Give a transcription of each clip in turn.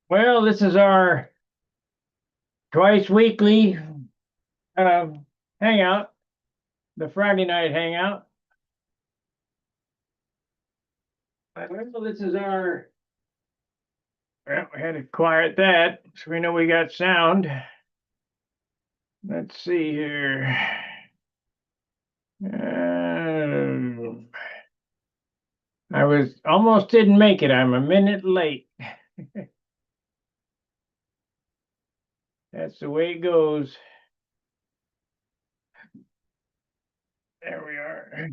Well, this is our twice weekly uh, hangout, the Friday night hangout. Well, this is our, well, we had to quiet that so we know we got sound. Let's see here. I was almost didn't make it. I'm a minute late. That's the way it goes. There we are.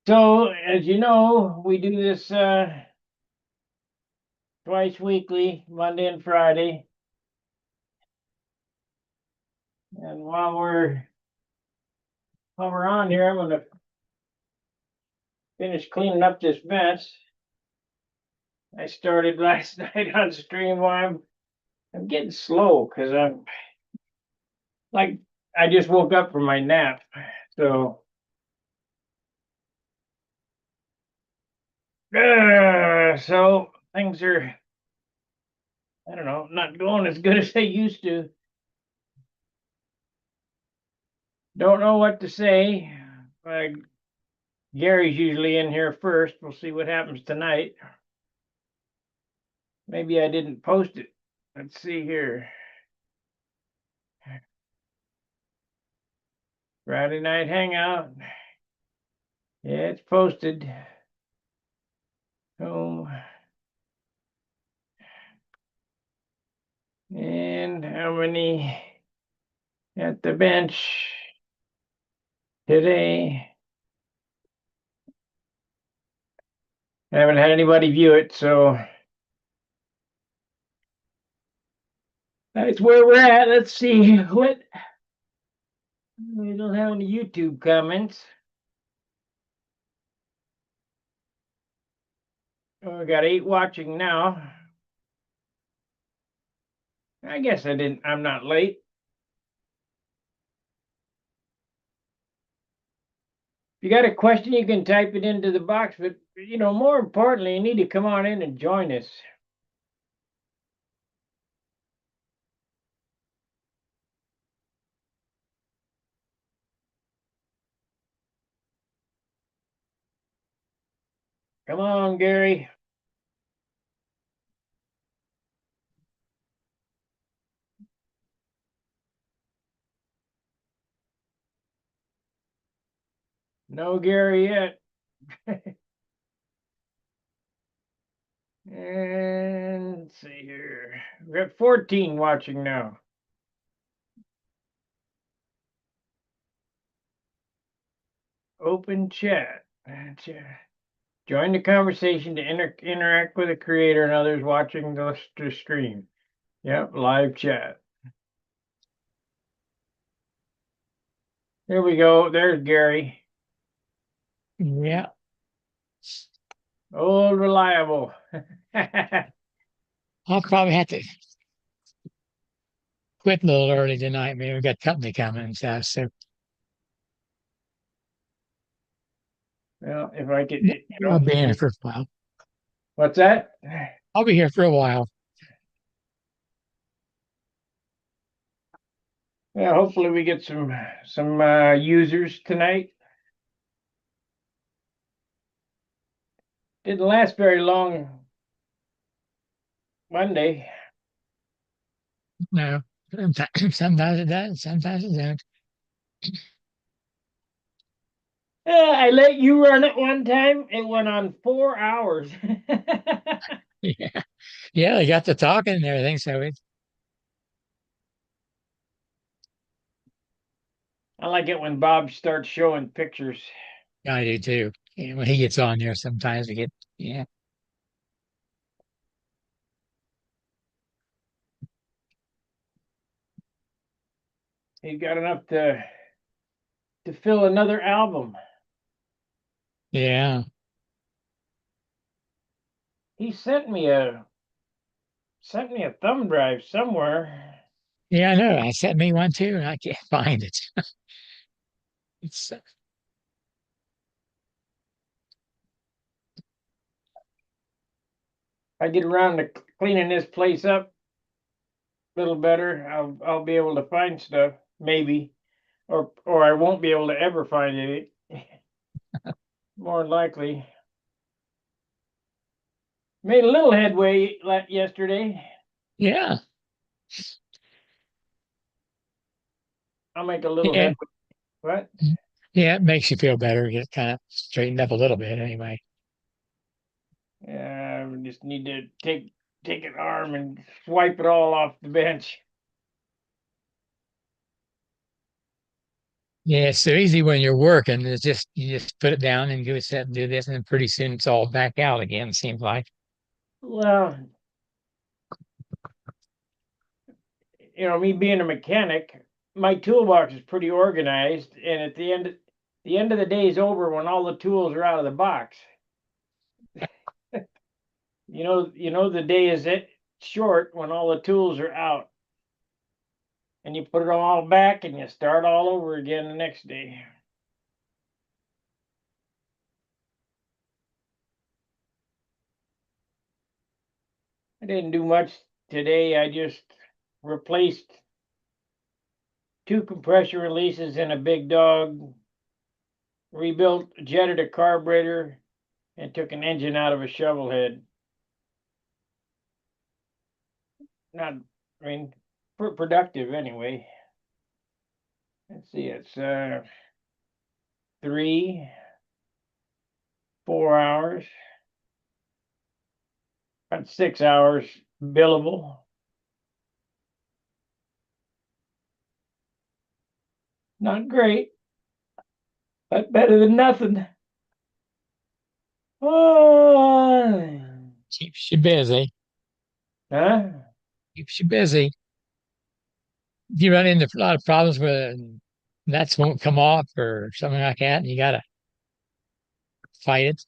So, as you know, we do this twice weekly, Monday and Friday. And while we're on here, I'm gonna finish cleaning up this mess. I started last night on stream. While I'm getting slow because I'm like I just woke up from my nap, so so things are, I don't know, not going as good as they used to. Don't know what to say. Uh, Gary's usually in here first. We'll see what happens tonight. Maybe I didn't post it. Let's see here. Friday night hangout. Yeah, it's posted. Home. And how many at the bench today? I haven't had anybody view it, so that's where we're at. Let's see what. We don't have any YouTube comments. Oh, we got 8 watching now. I guess I'm not late. If you got a question, you can type it into the box, but more importantly, you need to come on in and join us. Come on, Gary. No Gary yet. And let's see here. We got 14 watching now. Open chat. Join the conversation to interact with the creator and others watching the stream. Yep, live chat. Here we go. There's Gary. Yeah. Old reliable. I'll probably have to quit a little early tonight. Maybe we got company coming and stuff. So Well, if I could, I'll be in for a while. what's that? I'll be here for a while. Yeah, hopefully we get some users tonight. Didn't last very long Monday. No, sometimes it does, sometimes it don't. I let you run it one time. It went on 4 hours. Yeah, yeah, they got to talking and everything. So it's I like it when Bob starts showing pictures. I do too. And when he gets on there, sometimes we get yeah. He's got enough to fill another album. Yeah. He sent me a thumb drive somewhere. Yeah, I know. I sent me one too, and I can't find it. It's I get around to cleaning this place up a little better, I'll be able to find stuff, maybe, or I won't be able to ever find it. More than likely. Made a little headway yesterday. Yeah. I'll make a little Yeah. headway. What? Yeah. It makes you feel better. Get kind of straightened up a little bit anyway. Yeah, I just need to take an arm and swipe it all off the bench. Yeah. It's so easy when you're working. It's just, you just put it down and go set and do this. And then pretty soon it's all back out again, it seems like. Well, me being a mechanic, my toolbox is pretty organized, and at the end of the day is over when all the tools are out of the box. The day is it short when all the tools are out, and you put it all back and you start all over again the next day. I didn't do much today. I just replaced two compression releases in a big dog, rebuilt, jetted a carburetor, and took an engine out of a shovel head. Not, I mean, productive anyway. Let's see, it's 3, 4 hours, about 6 hours billable. Not great, but better than nothing. Oh, Keeps you busy. huh? Keeps you busy. You run into a lot of problems where nuts won't come off or something like that, and you got to fight it.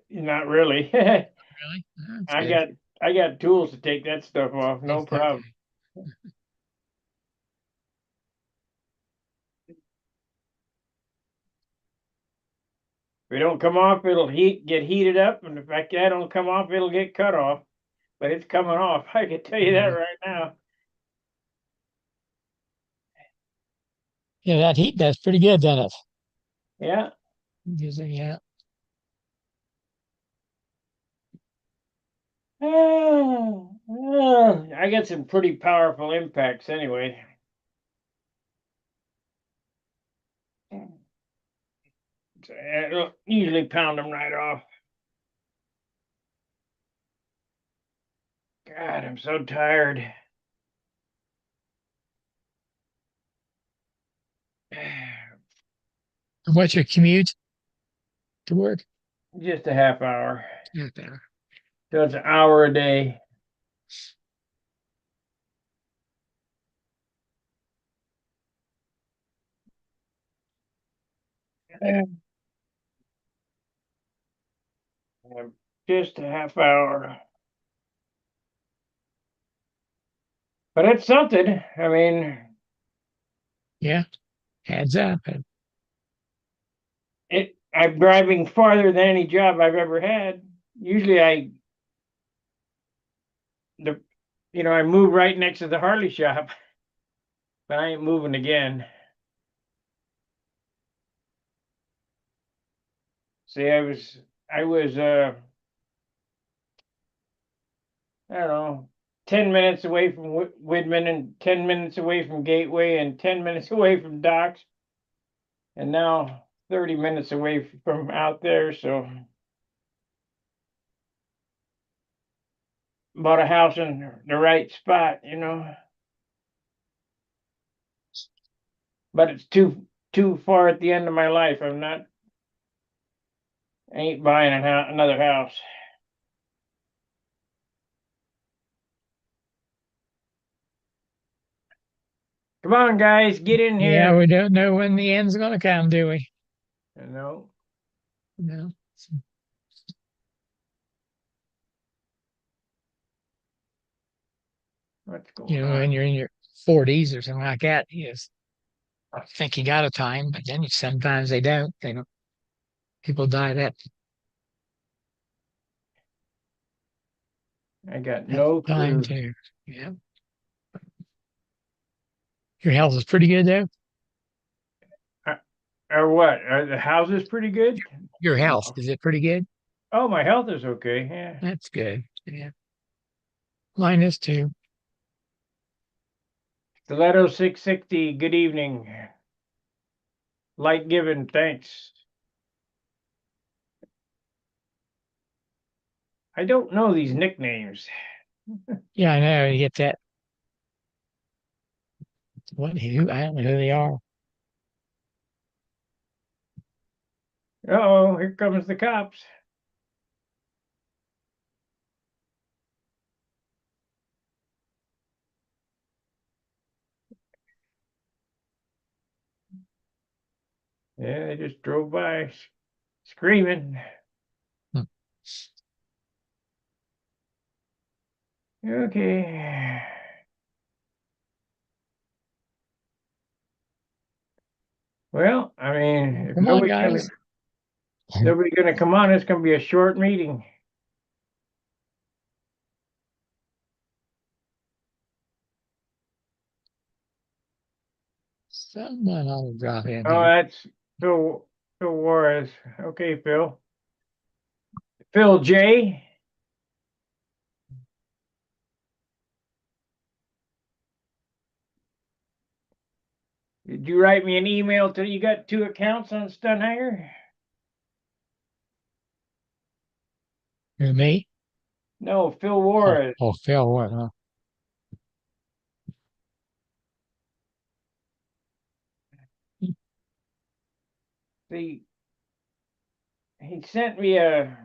Not really. Really? That's I good. got I got tools to take that stuff off, no It's problem. okay. If it don't come off, it'll get heated up, and if that don't come off, it'll get cut off. But it's coming off. I can tell you that Yeah. right now. Yeah, that heat does pretty good, doesn't it? Yeah. Yeah. I got some pretty powerful impacts anyway. So I don't usually pound them right off. God, I'm so tired. And what's your commute to work? Just a half hour. Not bad. So it's an hour a day. Just a half hour. But it's something. I mean, Yeah, adds up. I'm driving farther than any job I've ever had. Usually the I move right next to the Harley shop, but I ain't moving again. See, I was I don't know, 10 minutes away from Widman, and 10 minutes away from Gateway, and 10 minutes away from Docks, and now 30 minutes away from out there. So bought a house in the right spot. But it's too far at the end of my life. I ain't buying another house. Come on, guys, get in Yeah, here. we don't know when the end's going to come, do we? You know No. what's You going know, on. when you're in your 40s or something like that, you just think you got a time, but then sometimes they don't. They don't. People die that. I got That's no fine clue. too. Yeah. Your health is pretty good though. Are, are what? Are the houses pretty good? Your health, No. is it pretty good? Oh, my health is okay. Yeah. That's good. Yeah. Mine is too. Stiletto 660, good evening. Light given, thanks. I don't know these nicknames. Yeah, I know. You get that. What? Who? I don't know who they are. Oh, here comes the cops. Yeah, they just drove by screaming. Hmm. Okay. Well, I mean, if Come on, guys. nobody's gonna come on, it's gonna be a short meeting. Someone I'll drop in Oh, here. that's Phil Juarez. Okay, Phil. Phil J. Did you write me an email till you got two accounts on Stunt Hangar? Who, me? No, Phil Oh, Juarez. oh, Phil, what? Huh? See, he sent me a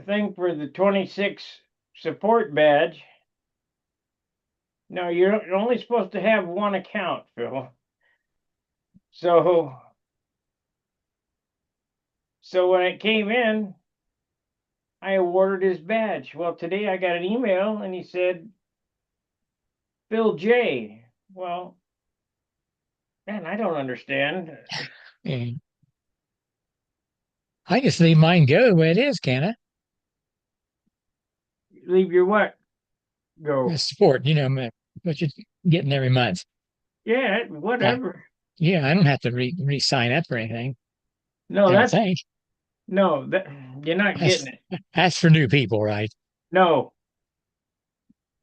thing for the 26 support badge. No, you're only supposed to have one account, Phil. So so when it came in, I awarded his badge. Well, today I got an email and he said Phil J. Well, man, I don't understand. Yeah. I just leave mine go the way it is, can I? Leave your what? The Go. sport, what you're getting every month. Yeah, I, whatever. yeah, I don't have to re-sign up or anything. No, I don't think. that you're not getting That's it. that's for new people, right? No,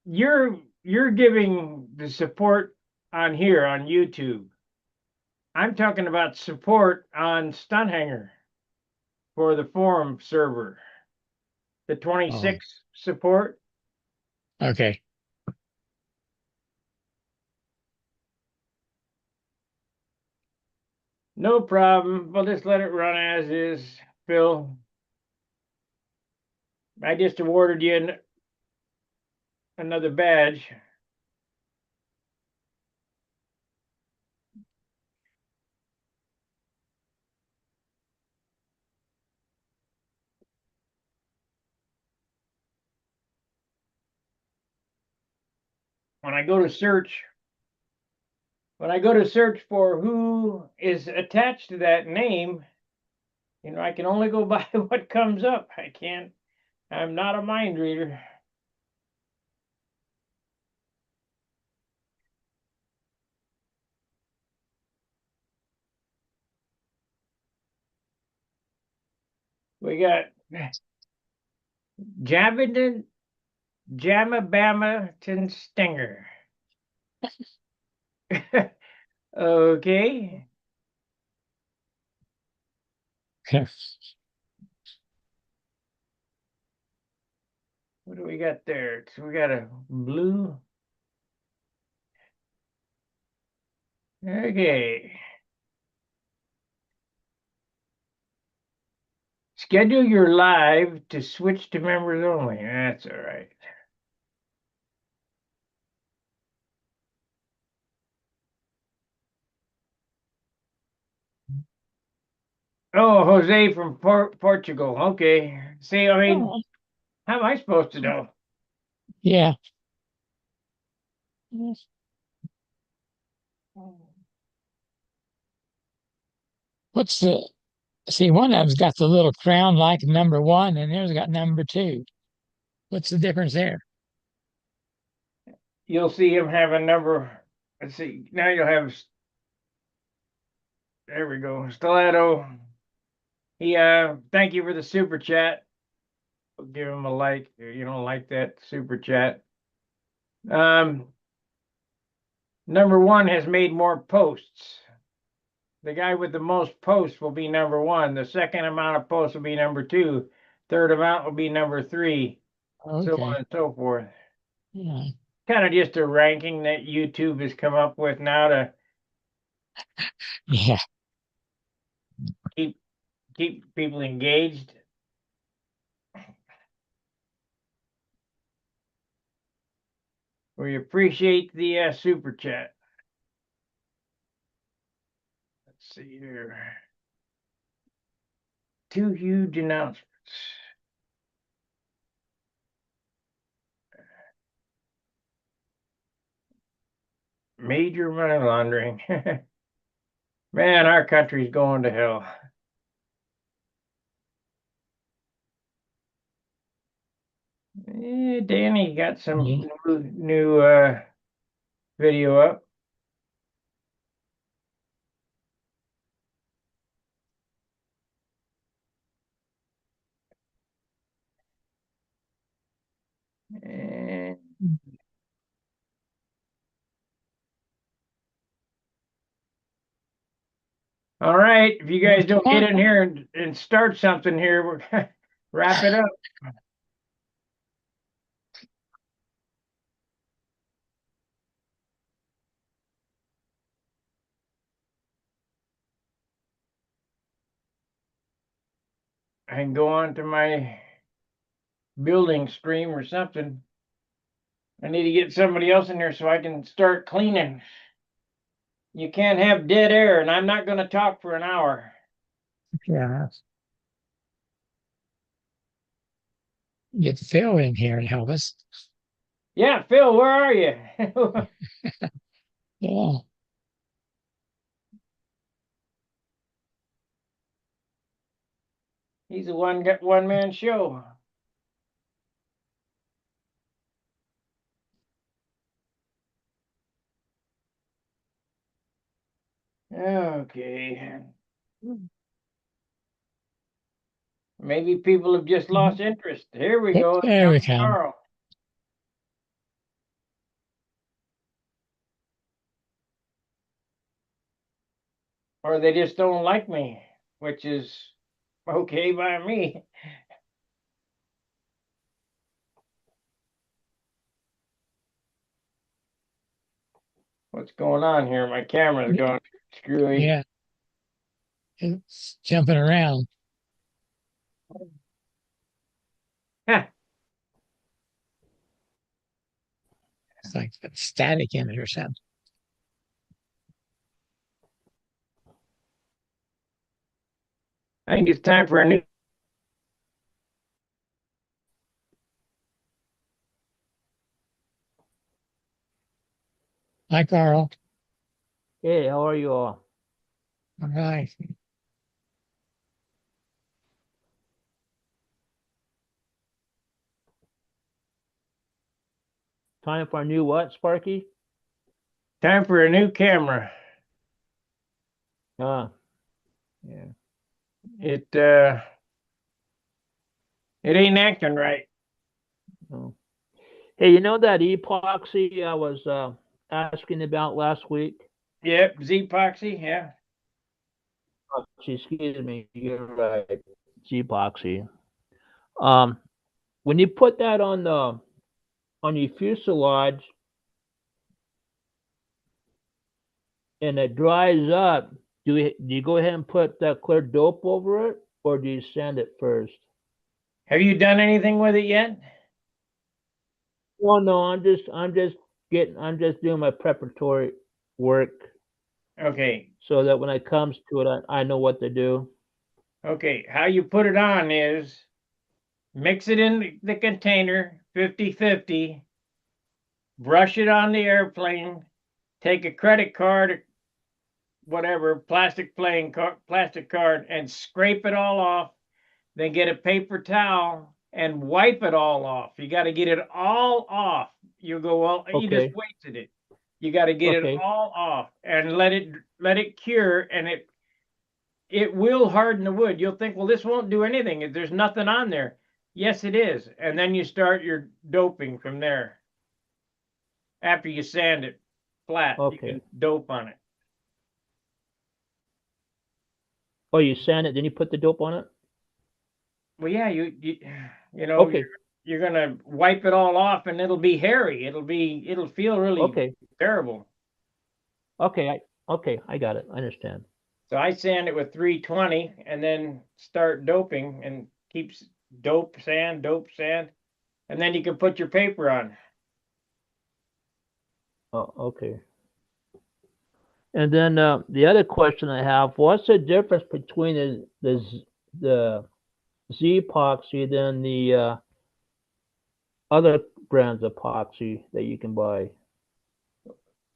you're giving the support on here on YouTube. I'm talking about support on Stunt Hangar for the forum server. The Oh, 26 support. okay. No problem. We'll just let it run as is, Phil. I just awarded you another badge. When I go to search, when I go to search for who is attached to that name, I can only go by what comes up. I can't, I'm not a mind reader. We got Jabberton, Jamabamaton Stinger. Okay. What do we got there? So we got a blue. Okay. Schedule your live to switch to members only. That's all right. Oh, Jose from Portugal. Okay. See, I mean, Oh, how am I supposed to know? yeah. What's the See, one of them's got the little crown like number one, and there's got number two. What's the difference there? You'll see him have a number. Let's see. Now you'll have. There we go. Stiletto. He thank you for the super chat. Give him a like. You don't like that super chat. Number one has made more posts. The guy with the most posts will be number one. The second amount of posts will be number two. Third amount will be number three. So on Okay. and so forth. Yeah. Kind of just a ranking that YouTube has come up with now to Yeah. keep keep people engaged. We appreciate the super chat. Let's see here. Two huge announcements. Major money laundering. Man, our country's going to hell. Danny got some Yeah. new video up. And all right, if you guys don't get in here and start something here, we're gonna wrap it up. I can go on to my building stream or something. I need to get somebody else in here so I can start cleaning. You can't have dead air, and I'm not going to talk for an hour. Yeah. Get Phil in here and help us. Yeah, Phil, where are you? Yeah. He's a one man show. Okay. Maybe people have just lost interest. Here we go. Here There we comes come. Carl. Or they just don't like me, which is okay by me. What's going on here? My camera's going screwy. Yeah. It's jumping around. Huh. It's like static in it or something. I think it's time for a new. Hi, Carl. Hey, how are you all? All right. Time for a new what, Sparky? Time for a new camera. Yeah. It uh it ain't acting right. Oh. Hey, you know that epoxy I was asking about last week? Yep, Z-epoxy, yeah. Excuse me, you're right. It's epoxy. Um, when you put that on your fuselage and it dries up, do you go ahead and put that clear dope over it, or do you sand it first? Have you done anything with it yet? Well, no, I'm just doing my preparatory work Okay. so that when it comes to it, I know what to do. Okay. How you put it on is mix it in the container 50-50, brush it on the airplane, take a credit card, whatever, plastic card, and scrape it all off. Then get a paper towel and wipe it all off. You got to get it all off. You go, well, you just Okay. wasted it. You got to get it Okay. all off and let it cure, and it will harden the wood. You'll think, well, this won't do anything. There's nothing on there. Yes, it is. And then you start your doping from there. After you sand it flat, you Okay. can dope on it. Oh, you sand it, then you put the dope on it? Well, yeah, you know, Okay. you're gonna wipe it all off, and it'll be hairy. It'll feel really Okay. terrible. Okay. I got it. I understand. So I sand it with 320, and then start doping, and keeps dope sand, and then you can put your paper on. Oh, okay. And then the other question I have, what's the difference between the Z epoxy than the other brands of epoxy that you can buy?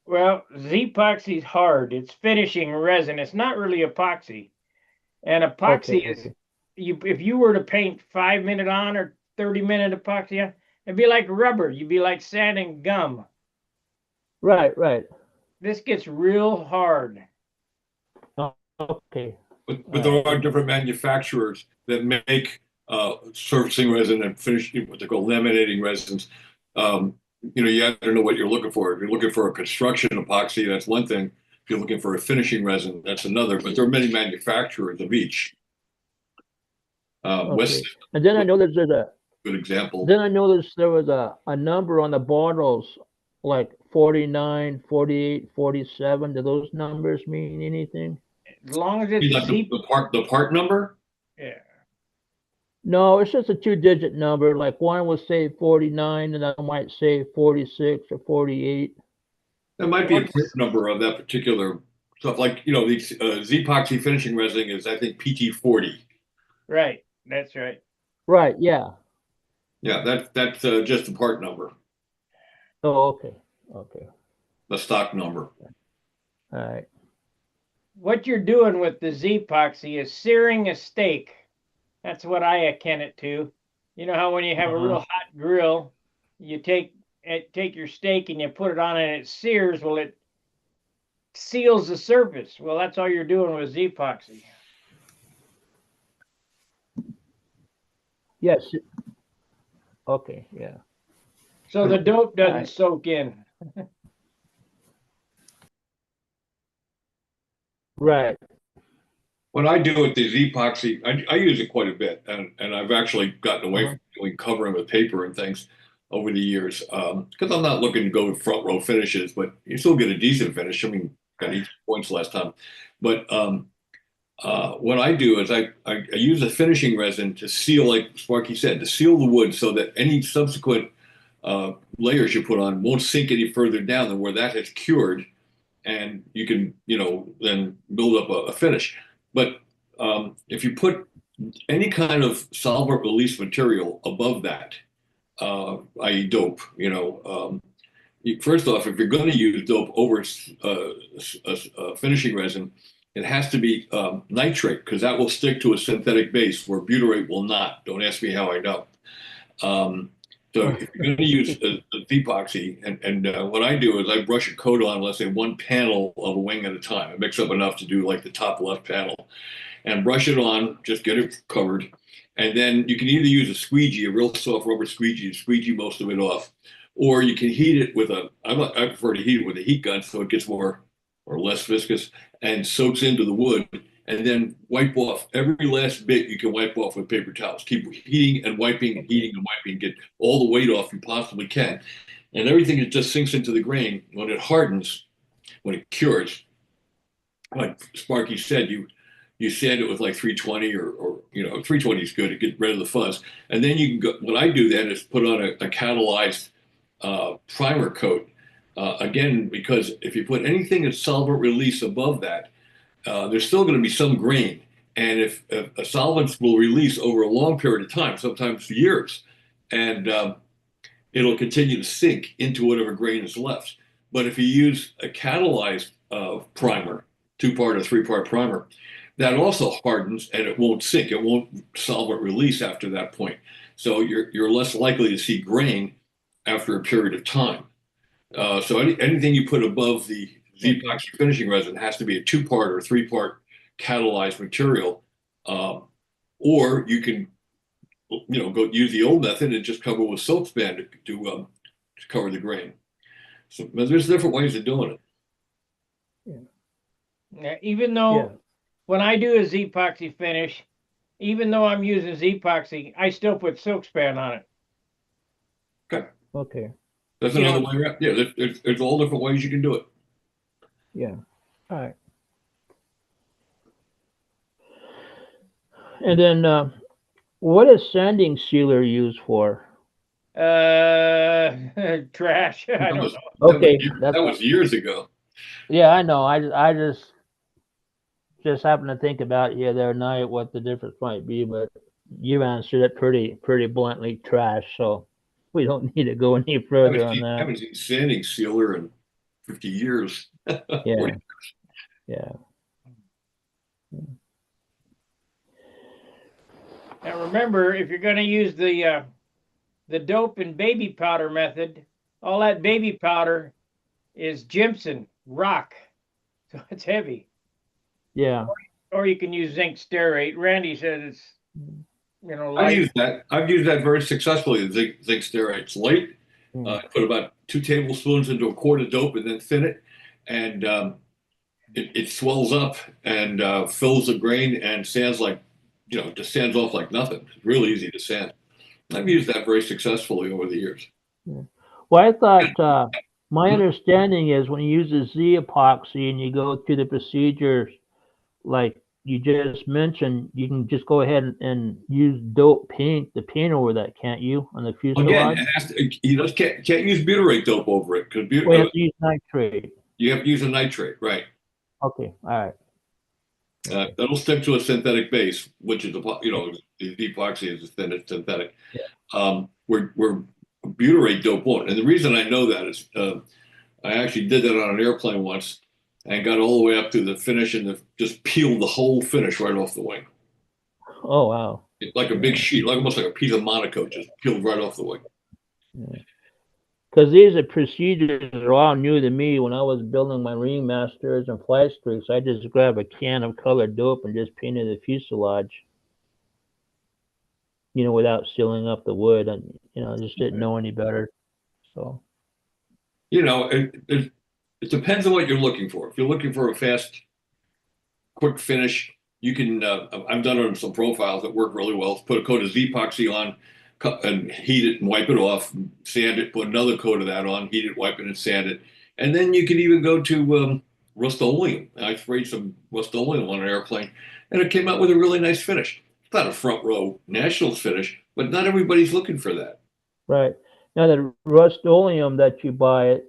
Well, Z-epoxy's hard. It's finishing resin. It's not really epoxy. And epoxy is Okay. if you were to paint 5 minute on or 30-minute epoxy on, it'd be like rubber. You'd be like sanding gum. Right. Right. This gets real hard. Oh, okay. But there are different manufacturers that make surfacing resin and finishing what they call laminating resins. You have to know what you're looking for. If you're looking for a construction epoxy, that's one thing. If you're looking for a finishing resin, that's another. But there are many manufacturers of each. West Okay. And then I noticed there's a good example. Then I noticed there was a number on the bottles, like 49, 48, 47. Do those numbers mean anything? As long as You it's got Z, the part number? yeah. No, it's just a two-digit number. Like one will say 49, and I might say 46 or 48. That might be a part number of that particular stuff. Like, the Z-epoxy finishing resin is, I think, PT40. Right. That's right. Right, yeah. Yeah, that's just the part number, Oh, okay. Okay. the stock number. All right. What you're doing with the Z-epoxy is searing a steak. That's what I akin it to. You know how when you have a real hot grill, you take your steak and you put it on and it sears. Well, it seals the surface. Well, that's all you're doing with Z-epoxy. Yes. Okay, yeah. So the dope doesn't Right. soak in. Right. What I do with the Z-epoxy, I use it quite a bit, and I've actually gotten away from doing covering with paper and things over the years, because I'm not looking to go front row finishes, but you still get a decent finish. I mean, got 8 points last time, but what I do is I use a finishing resin to seal, like Sparky said, to seal the wood so that any subsequent layers you put on won't sink any further down than where that has cured, and you can, then build up a finish. But if you put any kind of solvent release material above that, i.e. dope, first off, if you're going to use dope over finishing resin, it has to be nitrate, because that will stick to a synthetic base where butyrate will not. Don't ask me how I know. So if you're going to use a epoxy, and what I do is I brush a coat on, let's say, one panel of a wing at a time. I mix up enough to do like the top left panel, and brush it on, just get it covered. And then you can either use a squeegee, a real soft rubber squeegee, to squeegee most of it off, or you can heat it with I prefer to heat it with a heat gun so it gets more or less viscous and soaks into the wood, and then wipe off every last bit you can wipe off with paper towels. Keep heating and wiping, get all the weight off you possibly can. And everything that just sinks into the grain, when it hardens, when it cures, like Sparky said, you sand it with like 320 or 320 is good to get rid of the fuzz. And then you can go, what I do then is put on a catalyzed primer coat. Again, because if you put anything that's solvent release above that, there's still going to be some grain. And if a solvents will release over a long period of time, sometimes years, and it'll continue to sink into whatever grain is left. But if you use a catalyzed primer, 2-part or 3-part primer, that also hardens and it won't sink. It won't solvent release after that point. so you're less likely to see grain after a period of time. So anything you put above the epoxy finishing resin has to be a 2-part or 3-part catalyzed material, or you can go use the old method and just cover with silk span to cover the grain. So there's different ways of doing it. Yeah, even though when I do a Z-epoxy finish, even though I'm using Z-epoxy, I still put silk span on it. Okay. That's You another know- way around. Yeah, there's all different ways you can do it. Yeah. All right. And then, what is sanding sealer used for? Trash. I That don't was, know. Okay, that was years ago. yeah, I know. I just happened to think about it the other night what the difference might be, but you answered it pretty bluntly, trash. So we don't need to go any further on that. Haven't seen sanding sealer in 50 years. Yeah, yeah. Now remember, if you're going to use the dope and baby powder method, all that baby powder is gypsum rock, so it's heavy. Yeah. Or you can use zinc stearate. Randy said it's I've light. used that. I've used that very successfully. The zinc stearate. It's light. Put about 2 tablespoons into a quart of dope and then thin it, and it swells up and fills the grain and sands like, just sands off like nothing. It's really easy to sand. I've used that very successfully over the years. Well, I thought my understanding is when you use a Z epoxy and you go through the procedures like you just mentioned, you can just go ahead and use dope paint, the paint over that, can't you, on the Again, fuselage? it has to, you just can't use butyrate dope over it because Well, you have to use nitrate. you have to use a nitrate, right? Okay, all right. That'll stick to a synthetic base, which is the epoxy is a synthetic. Yeah. Where butyrate dope won't. And the reason I know that is I actually did that on an airplane once and got all the way up to the finish and just peeled the whole finish right off the wing. Oh, wow. Like a big sheet, almost like a piece of Monaco, just peeled right off the wing. Because these are procedures are all new to me. When I was building my ringmasters and flight streaks, I just grabbed a can of colored dope and just painted the fuselage, without sealing up the wood. And, I just didn't know any better. So, It depends on what you're looking for. If you're looking for a fast, quick finish, you can. I've done it on some profiles that work really well. Put a coat of Z-epoxy on, and heat it and wipe it off. Sand it. Put another coat of that on. Heat it, wipe it, and sand it. And then you can even go to Rust-Oleum. I sprayed some Rust-Oleum on an airplane, and it came out with a really nice finish. It's not a front row Nationals finish, but not everybody's looking for that. right. Now, the Rust-Oleum that you buy,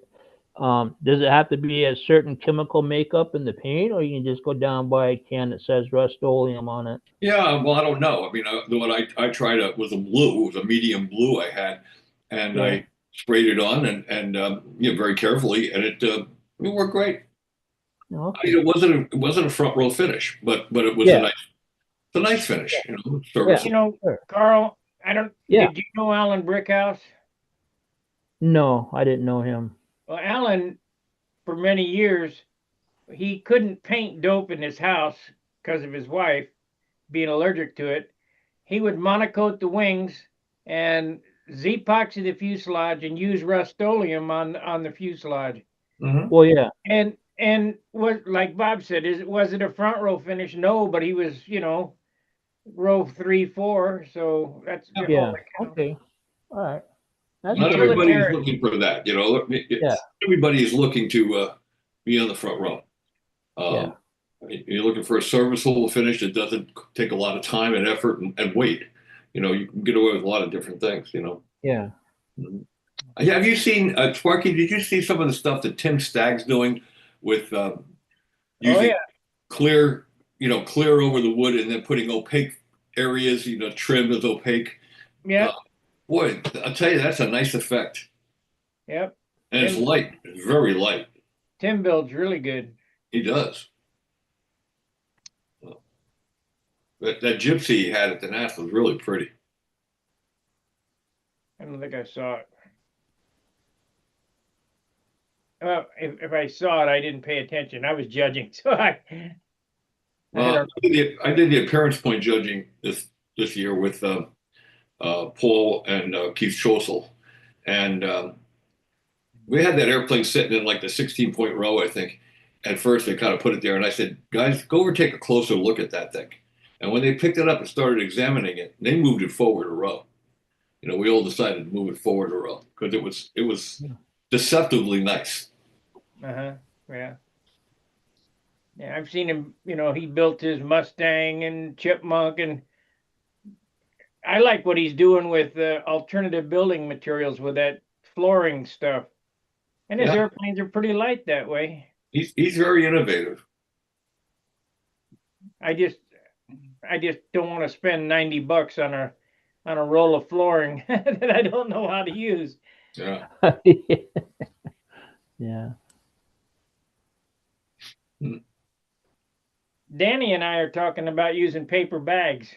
does it have to be a certain chemical makeup in the paint, or you can just go down buy a can that says Rust-Oleum on it? Yeah, well, I don't know. I mean, the one I tried was a blue. It was a medium blue I had, and Yeah. I sprayed it on and very carefully, and it worked great. Okay. It wasn't a front row finish, but it was Yeah. a nice finish. You Serviceable. know, Sure. Carl, Yeah. did you know Alan Brickhouse? No, I didn't know him. Well, Alan, for many years, he couldn't paint dope in his house because of his wife being allergic to it. He would monocoat the wings and Z-epoxy the fuselage and use Rust-Oleum on the fuselage. Mhm. Well, yeah. And what, like Bob said, was it a front row finish? No, but he was, row 3, 4. So that's all Yeah. that counts. Okay. All right. That's Not good. everybody is Utilitarian. looking for that. Yeah. Everybody is looking to be on the front row. Yeah. You're looking for a serviceable finish that doesn't take a lot of time and effort and weight. You can get away with a lot of different things. Yeah. Have you seen Sparky? Did you see some of the stuff that Tim Stagg's doing with using yeah. clear, clear over the wood and then putting opaque areas, trim as opaque? Yep. Boy, I'll tell you, that's a nice effect. Yep. And it's light. It's very light. Tim builds really good. He does. That gypsy he had at the nest was really pretty. I don't think I saw it. Well, if I saw it, I didn't pay attention. I was judging, so I Well, don't. I did the appearance point judging this year with Paul and Keith Schossel, and we had that airplane sitting in like the 16-point row, I think. At first, they kind of put it there, and I said, "Guys, go over and take a closer look at that thing." And when they picked it up and started examining it, they moved it forward a row. You know, we all decided to move it forward a row because it was deceptively nice. Uh-huh. Yeah. Yeah, I've seen him, he built his Mustang and Chipmunk, and I like what he's doing with alternative building materials with that flooring stuff. And his Yeah, airplanes are pretty light that way. he's very innovative. I just don't want to spend $90 on a roll of flooring that I don't know how to use. Yeah. Yeah. Danny and I are talking about using paper bags.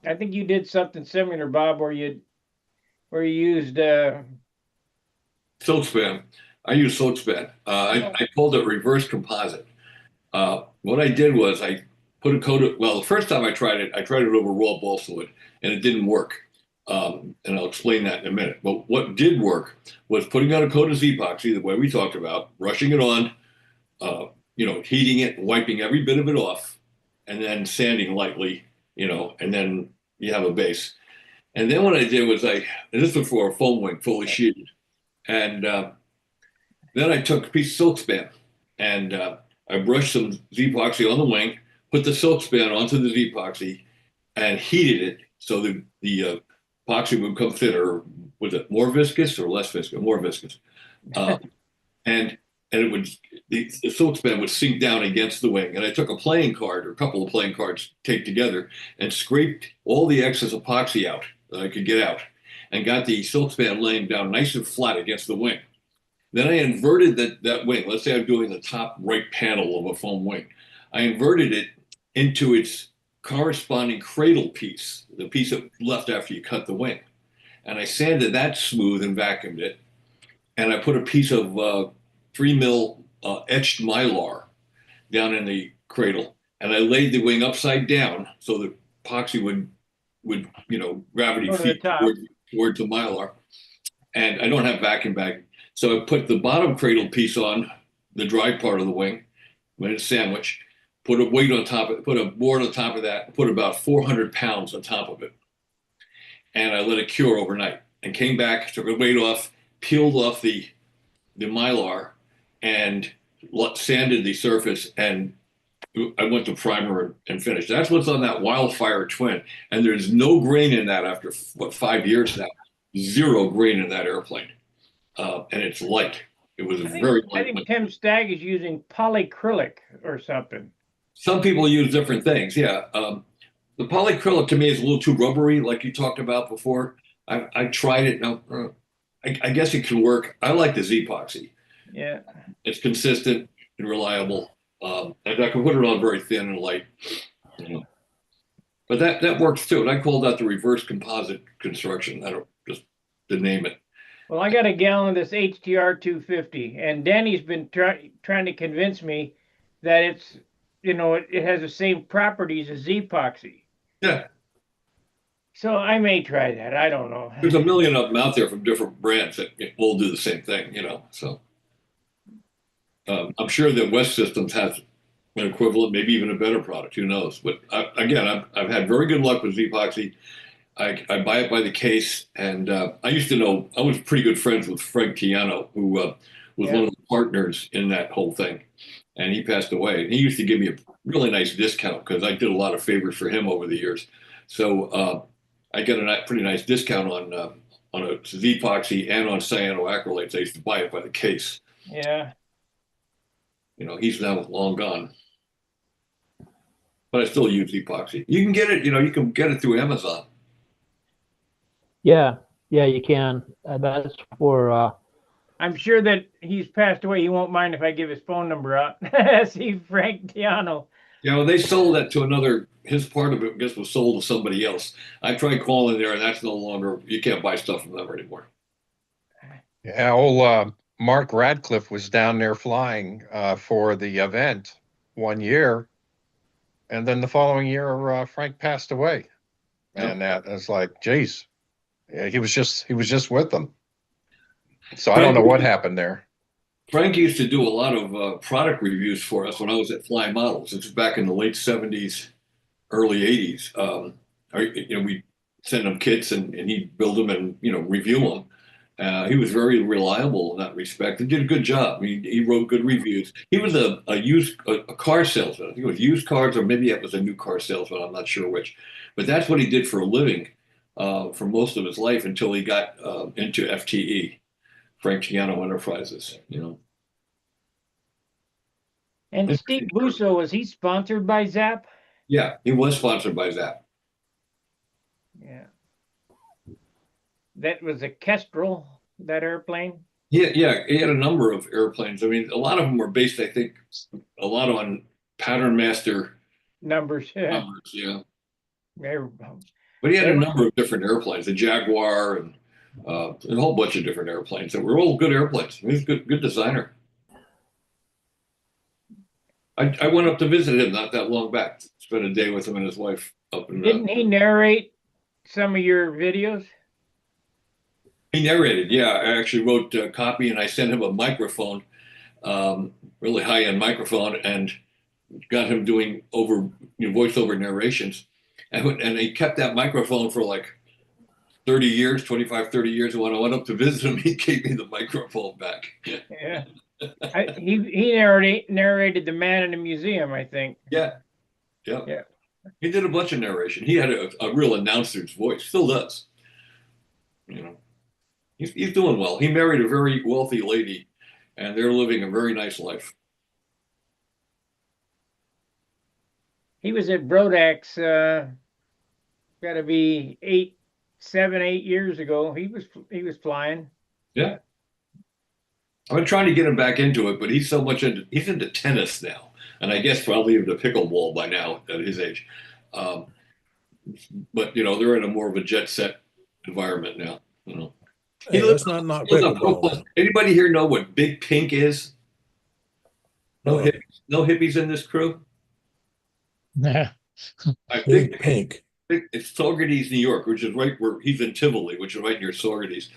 I think you did something similar, Bob, where you used Silk span. I use silk span. I called it reverse composite. What I did was I put a coat of, well, the first time I tried it over raw balsa wood, and it didn't work. And I'll explain that in a minute. But what did work was putting on a coat of Z-epoxy, the way we talked about, brushing it on, heating it, wiping every bit of it off, and then sanding lightly, and then you have a base. And then what I did was and this was for a foam wing fully sheeted. And then I took a piece of silk span and I brushed some Z-epoxy on the wing, put the silk span onto the Z-epoxy, and heated it so the epoxy would become thinner. Was it more viscous or less viscous? More viscous. And it would the silk span would sink down against the wing. And I took a playing card or a couple of playing cards taped together and scraped all the excess epoxy out that I could get out, and got the silk span laying down nice and flat against the wing. Then I inverted that wing. Let's say I'm doing the top right panel of a foam wing. I inverted it into its corresponding cradle piece, the piece that left after you cut the wing. And I sanded that smooth and vacuumed it. And I put a piece of 3 mil etched mylar down in the cradle. And I laid the wing upside down so the epoxy would gravity Go to the feed top. towards the mylar. And I don't have vacuum bag. So I put the bottom cradle piece on the dry part of the wing, made a sandwich, put a weight on top of it, put a board on top of that, put about 400 pounds on top of it. And I let it cure overnight and came back, took the weight off, peeled off the mylar and sanded the surface, and I went to primer and finish. That's what's on that Wildfire Twin. And there's no grain in that after, 5 years now. Zero grain in that airplane. And it's light. It was very I light. think Tim Stagg is using polyacrylic or something. Some people use different things. Yeah. The polyacrylic to me is a little too rubbery, like you talked about before. I tried it. Now, I guess it can work. I like the Z-epoxy. Yeah. It's consistent and reliable. And I can put it on very thin and light. But that works too. And I call that the reverse composite construction. I don't just to name it. Well, I got a gallon of this HTR 250, and Danny's been trying to convince me that it's, it has the same properties as epoxy. Yeah. So I may try that. I don't know. There's a million of them out there from different brands that all do the same thing, So I'm sure that West Systems has an equivalent, maybe even a better product. Who knows? But I've had very good luck with Z-epoxy. I buy it by the case, and I used to know, I was pretty good friends with Frank Tiano, who was one of the partners in that whole thing, and he passed away. And he used to give me a really nice discount because I did a lot of favors for him over the years. So I get a pretty nice discount on a Z-epoxy and on cyanoacrylates. I used to buy it by the case. Yeah. He's now long gone. But I still use epoxy. You can get it through Amazon. Yeah, you can. That's for. I'm sure that he's passed away. He won't mind if I give his phone number out. See Frank Tiano. Yeah, well, they sold that to another. His part of it, I guess, was sold to somebody else. I tried calling there, and that's no longer. You can't buy stuff from them anymore. Yeah, old Mark Radcliffe was down there flying for the event one year, and then the following year, Frank passed away, Yep. and that was like, geez, yeah, he was just with them. So I don't Frank, know what happened there. Frank used to do a lot of product reviews for us when I was at Fly Models. This was back in the late '70s, early '80s. We send him kits and he'd build them and review them. He was very reliable in that respect and did a good job. He wrote good reviews. He was a car salesman. I think it was used cars, or maybe it was a new car salesman. I'm not sure which, but that's what he did for a living for most of his life until he got into FTE, Frank Giano Enterprises. And Steve Busso, was he sponsored by Zap? Yeah, he was sponsored by Zap. Yeah. That was a Kestrel, that airplane? Yeah, he had a number of airplanes. I mean, a lot of them were based, I think, a lot on Pattern Master Numbers. numbers, yeah. They're- But he had a number of different airplanes, the Jaguar and a whole bunch of different airplanes that were all good airplanes. He was a good designer. I went up to visit him not that long back. Spent a day with him and his wife up in. Didn't he narrate some of your videos? He narrated. Yeah, I actually wrote a copy and I sent him a microphone, really high-end microphone, and got him doing voiceover narrations. And he kept that microphone for like 30 years, 25, 30 years. And when I went up to visit him, he gave me the microphone back. Yeah. He narrated The Man in the Museum, I think. Yeah. He did a bunch of narration. He had a real announcer's voice, still does. He's doing well. He married a very wealthy lady, and they're living a very nice life. He was at Brodax, got to be 7, 8 years ago. He was flying. Yeah. I've been trying to get him back into it, but he's into tennis now, and I guess probably into pickleball by now at his age. But they're in a more of a jet set environment now. Hey, let's not knock pickleball. Anybody here know what Big Pink is? No No. hippies, no hippies in this crew. Yeah. Big Pink. It's Saugerties, New York, which is right where he's in Tivoli, which is right near Saugerties.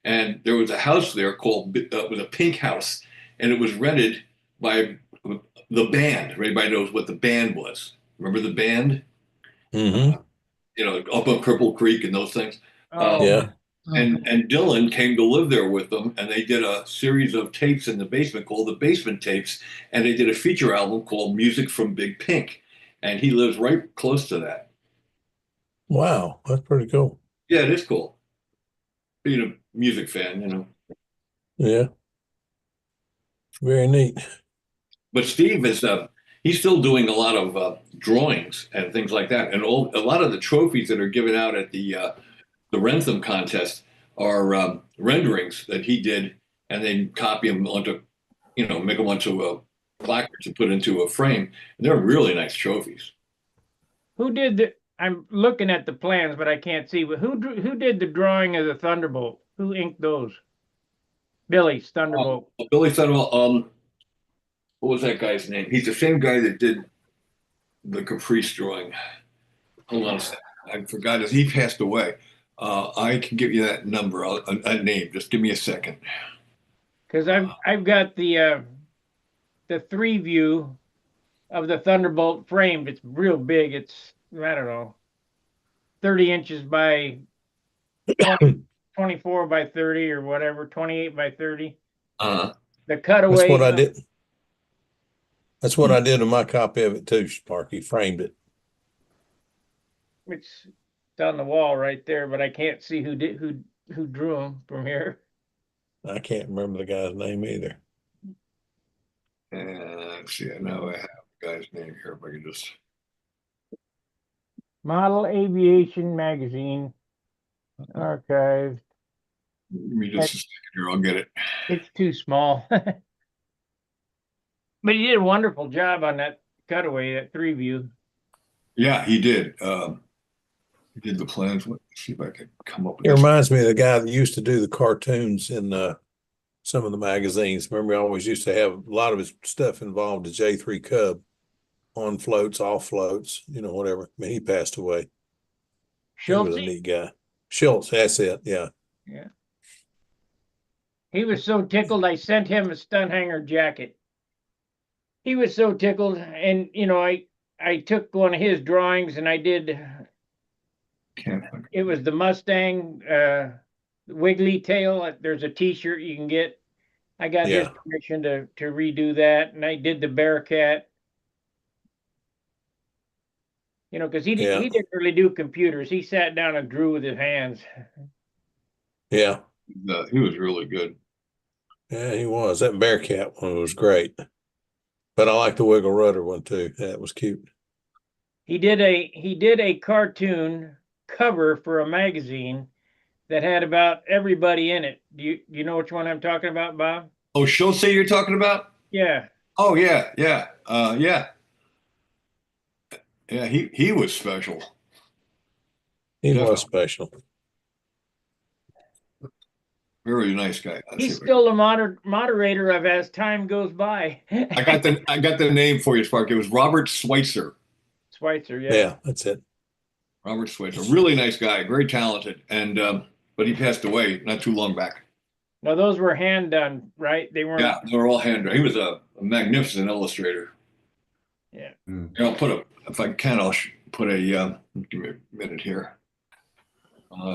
And there was a house there called it was a Pink House, and it was rented by the band. Everybody knows what the band was. Remember the band? Mm-hmm. Up on Cripple Creek and those things. Oh, Yeah. And Dylan came to live there with them, and they did a series of tapes in the basement called the Basement Tapes, and they did a feature album called Music from Big Pink, and he lives right close to that. Wow, that's pretty cool. Yeah, it is cool. Being a music fan. Yeah. Very neat. But Steve he's still doing a lot of drawings and things like that, and a lot of the trophies that are given out at the Rentham contest are renderings that he did, and then copy them onto, make them onto a placard to put into a frame. And they're really nice trophies. who did I'm looking at the plans, but I can't see. But who did the drawing of the Thunderbolt? Who inked those? Billy's Thunderbolt. Billy Thunderbolt. What was that guy's name? He's the same guy that did the Caprice drawing. Hold on a second. I forgot his. He passed away. I can give you that number, a name. Just give me a second. Because I've got the 3-view of the Thunderbolt framed. It's real big. It's, I don't know, 30 inches by 24 by 30 or whatever, 28 by 30. The cutaway. That's what I did. That's what I did in my copy of it too, Sparky. Framed it. It's on the wall right there, but I can't see who drew them from here. I can't remember the guy's name either. Let's see. I know I have the guy's name here. If I can just. Model Aviation Magazine, archived. Give me just a second here. I'll get it. It's too small. But he did a wonderful job on that cutaway, that 3-view. Yeah, he did. He did the plans. Let's see if I can come up with It this. reminds me of the guy that used to do the cartoons in some of the magazines. Remember, he always used to have a lot of his stuff involved the J3 Cub on floats, off floats, whatever. I mean, he passed away. He was Schultz, a neat guy. Schultz, that's it. Yeah. yeah. He was so tickled, I sent him a Stunt Hangar jacket. He was so tickled, and I took one of his drawings and I did. Can't. It was the Mustang wiggly tail. There's a T-shirt you can get. I got his Yeah. permission to redo that, and I did the Bearcat. Because he Yeah. didn't really do computers. He sat down and drew with his hands. Yeah. He was really good. Yeah, he was. That Bearcat one was great. But I like the Wiggle Rudder one too. That was cute. He did a cartoon cover for a magazine that had about everybody in it. Do you know which one I'm talking about, Bob? Oh, Schultz you're talking about? Yeah. Oh, yeah, yeah, yeah. Yeah, he was special. He Definitely. was special. Very nice guy. He's still the moderator of As Time Goes By. I got the name for you, Spark. It was Robert Schweitzer. Schweitzer, yeah. Yeah, that's it. Robert Schweitzer, really nice guy, very talented, and but he passed away not too long back. No, those were hand done, right? They weren't. Yeah, they were all hand drawn. He was a magnificent illustrator. Yeah. I'll put if I can, I'll put a. Give me a minute here.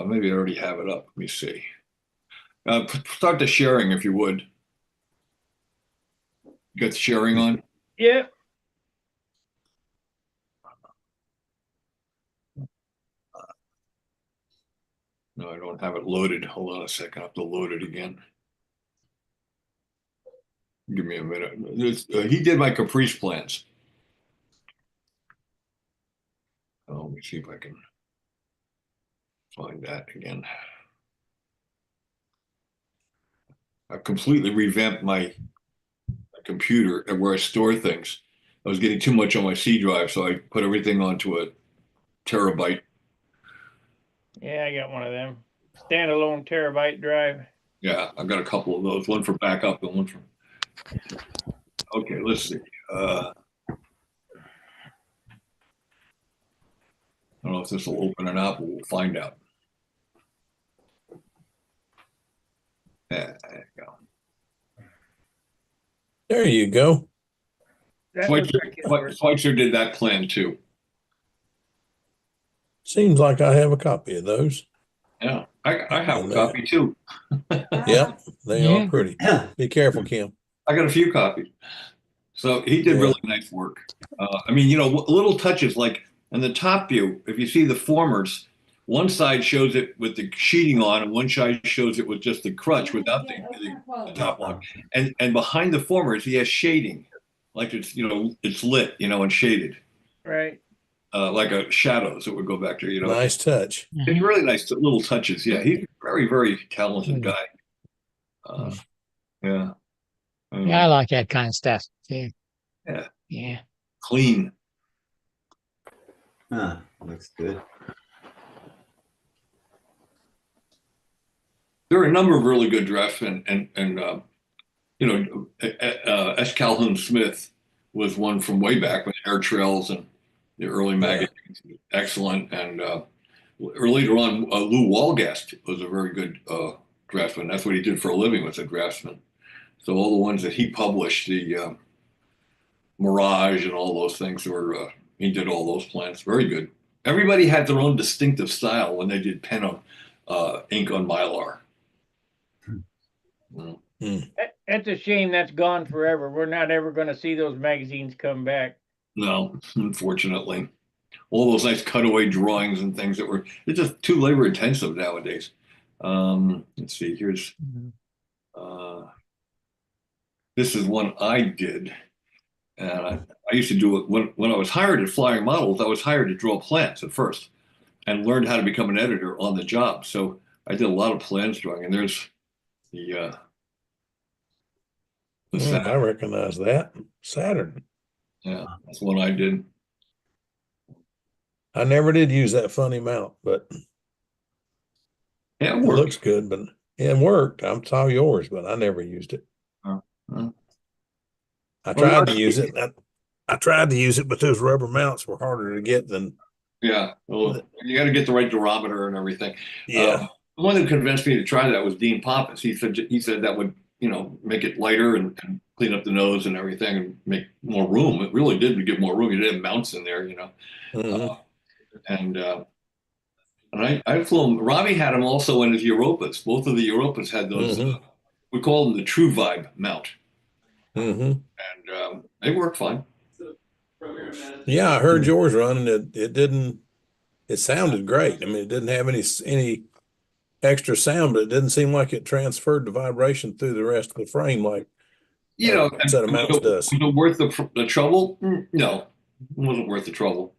Maybe I already have it up. Let me see. Start the sharing if you would. You got the sharing on? Yeah. No, I don't have it loaded. Hold on a second. I have to load it again. Give me a minute. He did my Caprice plans. Oh, let me see if I can find that again. I completely revamped my computer and where I store things. I was getting too much on my C drive, so I put everything onto a terabyte. Yeah, I got one of them. Standalone terabyte drive. Yeah, I've got a couple of those. One for backup and one for. Okay, let's see. I don't know if this will open or not, but we'll find out. Yeah, there you go. There you go. That looks like his work. Schweitzer did that plan too. Seems like I have a copy of those. Yeah, I have a copy too. Yep, they Yeah. are pretty. Be careful, Kim. I got a few copies. So he did Yeah. really nice work. I mean, little touches like in the top view, if you see the formers, one side shows it with the sheeting on, and one side shows it with just the crutch without the top one. And behind the formers, he has shading, like it's lit, and shaded, Right. like a shadows that would go back there. Nice touch. It's really nice little touches. Yeah, he's a very, very talented guy. Yeah. Yeah, I like that kind of stuff too. Yeah. Yeah. Clean. Looks good. There are a number of really good draftsmen, and S. Calhoun Smith was one from way back when Air Trails and the early magazines. Excellent. And later on, Lou Walgast was a very good draftsman. That's what he did for a living, was a draftsman. So all the ones that he published, the Mirage and all those things, he did all those plans. Very good. Everybody had their own distinctive style when they did pen on ink on Mylar. That's a shame that's gone forever. We're not ever going to see those magazines come back. No, unfortunately. All those nice cutaway drawings and things it's just too labor intensive nowadays. Let's see, here's, this is one I did. And I used to do it when I was hired at Flying Models. I was hired to draw plans at first and learned how to become an editor on the job. So I did a lot of plans drawing, and there's the I recognize that. Saturn. Yeah, that's what I did. I never did use that funny mount, but Yeah, it it worked. looks good. But it worked. I saw yours, but I never used it. I Well, tried to use it. I tried to use it, but those rubber mounts were harder to get than. yeah, well, you got to get the right durometer and everything. Yeah. The one that convinced me to try that was Dean Pappas. He said that would, make it lighter and clean up the nose and everything and make more room. It really did give more room. You didn't have mounts in there, Mhm. and I flew them. Robbie had them also in his Europas. Both of the Europas had those. Mhm. We call them the True Vibe mount, Mhm. and they work fine. Yeah, I heard yours running. It didn't. It sounded great. I mean, it didn't have any extra sound, but it didn't seem like it transferred the vibration through the rest of the frame like a set of mounts does. Was it worth the trouble? No, it wasn't worth the trouble.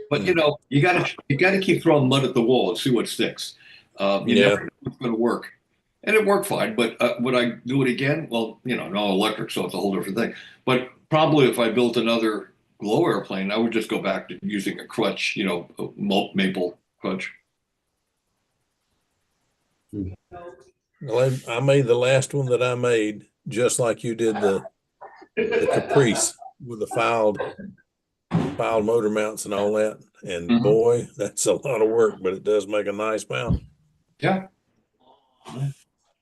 But you gotta keep throwing mud at the wall and see what sticks. You Yeah. never know if it's going to work, and it worked fine. But would I do it again? Well, no electric, so it's a whole different thing. But probably if I built another glow airplane, I would just go back to using a crutch, a maple crutch. Well, I made the last one that I made just like you did the Caprice with the filed motor mounts and all that. And Mhm. boy, that's a lot of work, but it does make a nice mount. Yeah.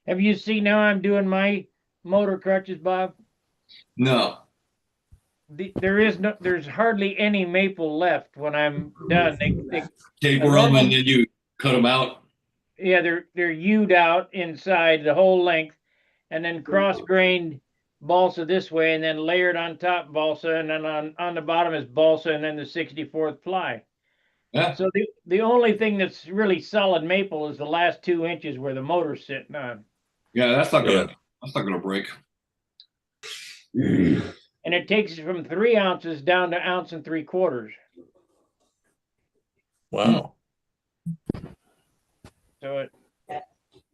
Have you seen how I'm doing my motor crutches, Bob? No. There's hardly any maple left when I'm done. Taper them normal- and then you cut them out. Yeah, they're hewed out inside the whole length, and then cross grained balsa this way, and then layered on top balsa, and then on the bottom is balsa, and then the 64th ply. Yeah. So the only thing that's really solid maple is the last 2 inches where the motor's sitting on, Yeah, that's not Yeah. gonna break. and it takes it from 3 ounces down to 1.75 ounces. Wow. So it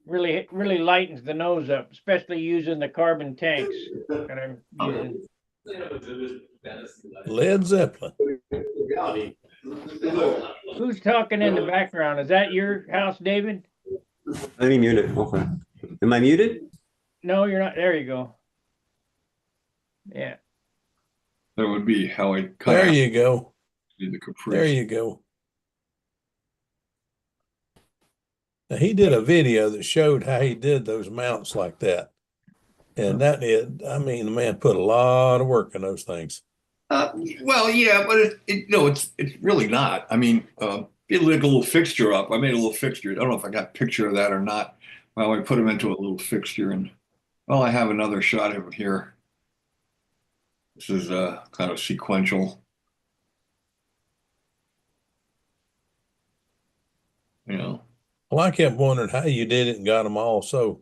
really lightens the nose up, especially using the carbon tanks that I'm using. Led Zeppelin. Who's talking in the background? Is that your house, David? Let me mute it. Okay. Am I muted? No, you're not. There you go. Yeah. That would be how I cut There out you go. the Caprice. There you go. Now, he did a video that showed how he did those mounts like that. And I mean, the man put a lot of work in those things. Well, yeah, but it's really not. I mean, you look a little fixture up. I made a little fixture. I don't know if I got a picture of that or not. Well, I put them into a little fixture, and I have another shot of it here. This is kind of sequential. Well, I kept wondering how you did it and got them all so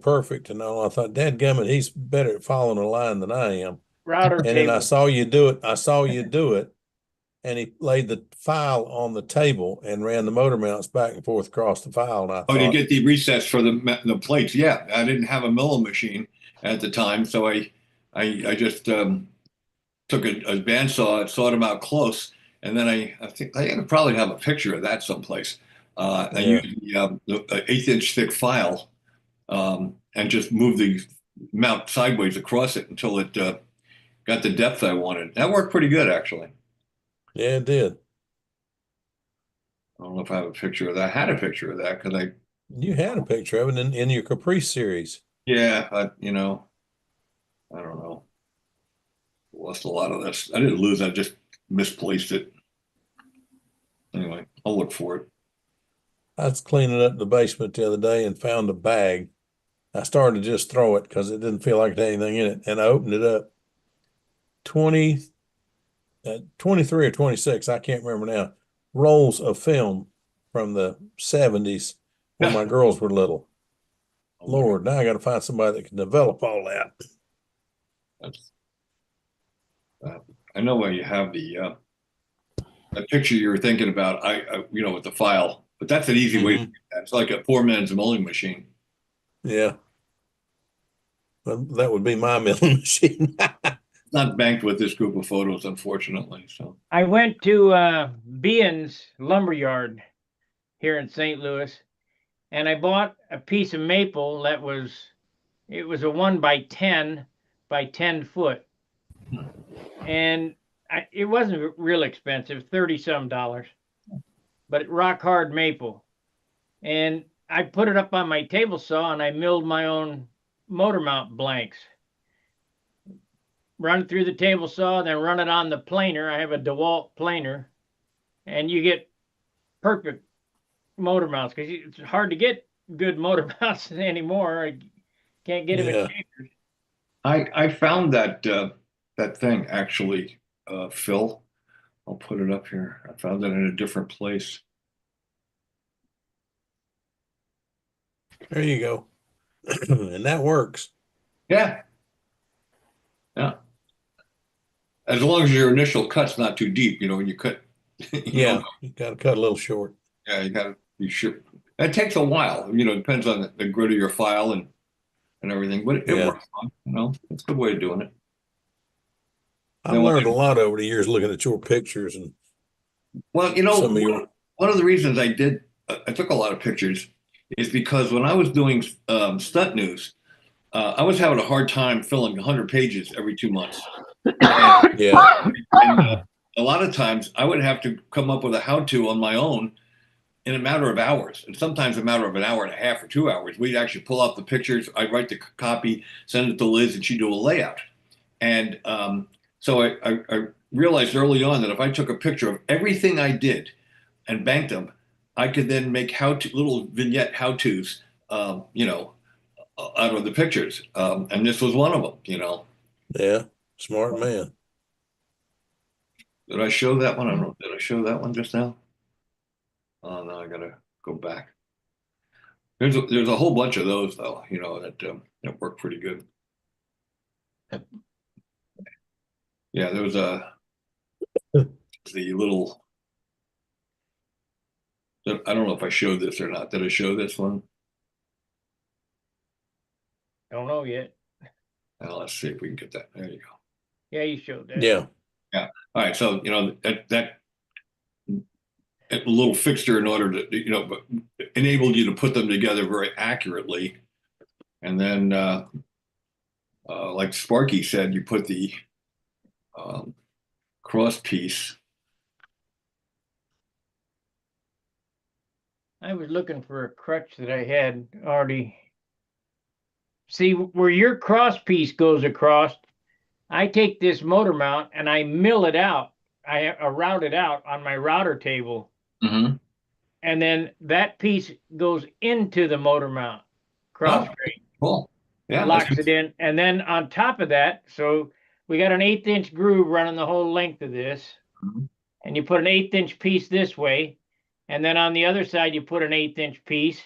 perfect. And all I thought, dadgummit, he's better at following a line than I am. Router And then table. I saw you do it. And he laid the file on the table and ran the motor mounts back and forth across the file. And I Oh, to thought, get the recess for the plates. Yeah, I didn't have a milling machine at the time, so I just took a bandsaw, sawed them out close, and then I think I probably have a picture of that someplace. I used the 1/8 inch thick file and just moved the mount sideways across it until it got the depth I wanted. That worked pretty good, actually. yeah, it did. I don't know if I have a picture of that. I had a picture of that because You had a picture of it in your Caprice series. yeah, I don't know. Lost a lot of this. I didn't lose. I just misplaced it. Anyway, I'll look for it. I was cleaning up the basement the other day and found a bag. I started to just throw it because it didn't feel like it had anything in it. And I opened it up. 23 or 26, I can't remember now, rolls of film from the 70s when my girls were little. Lord, now I got to find somebody that can develop all that. I know where you have the picture you were thinking about. With the file, but that's an easy way to do that. It's like a poor man's milling machine. Yeah. Well, that would be my milling machine. not banked with this group of photos, unfortunately. So I went to Bean's Lumberyard here in St. Louis, and I bought a piece of maple that was it was a 1 by 10 by 10 foot, and it wasn't real expensive, 30 some dollars, but rock hard maple. And I put it up on my table saw and I milled my own motor mount blanks. Run it through the table saw, then run it on the planer. I have a DeWalt planer, and you get perfect motor mounts because it's hard to get good motor mounts anymore. I can't get them Yeah. at Shakers. I found that that thing actually, Phil. I'll put it up here. I found it in a different place. There you go. And that works. Yeah. Yeah. As long as your initial cut's not too deep, when you cut. Yeah, you got to cut a little short. Yeah, you got to be sure. It takes a while, it depends on the grit of your file and everything, but it Yeah. works fine, it's a good way of doing it. I've learned a lot over the years looking at your pictures and Well, some of your. one of the reasons I took a lot of pictures is because when I was doing stunt news, I was having a hard time filling 100 pages every 2 months. Yeah. And a lot of times I would have to come up with a how-to on my own in a matter of hours, and sometimes a matter of an hour and a half or 2 hours. We'd actually pull out the pictures. I'd write the copy, send it to Liz, and she'd do a layout. And so I realized early on that if I took a picture of everything I did and banked them, I could then make little vignette how-tos, out of the pictures. And this was one of them, Yeah. Smart man. Did I show that one? I don't know. Did I show that one just now? Oh, no, I gotta go back. There's a whole bunch of those though, that work pretty good. Yeah, there was the little. I don't know if I showed this or not. Did I show this one? Don't know yet. Now, let's see if we can get that. There you go. Yeah, you showed that. Yeah. Yeah. All right. So that little fixture in order to but enabled you to put them together very accurately, and then like Sparky said, you put the cross piece. I was looking for a crutch that I had already. See, where your cross piece goes across, I take this motor mount and I mill it out. I route it out on my router table. Mm-hmm. And then that piece goes into the motor mount cross grade. Cool. Yeah. Locks it in. And then on top of that, so we got an 1/8 inch groove running the whole length of this. Mm-hmm. And you put an 1/8 inch piece this way. And then on the other side, you put an 1/8 inch piece.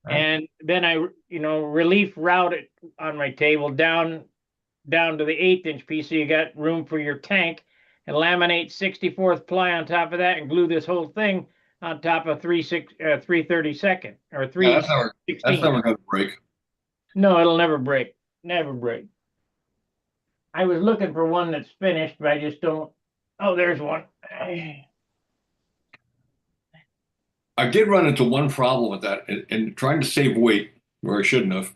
Right. And then I, relief route it on my table down to the 1/8 inch piece. So you got room for your tank, and laminate 64th ply on top of that and glue this whole thing on top of 3/32 or 3. Yeah, that's never gonna break. No, it'll never break. Never break. I was looking for one that's finished, but I just don't. Oh, there's one. I did run into one problem with that, and trying to save weight where I shouldn't have.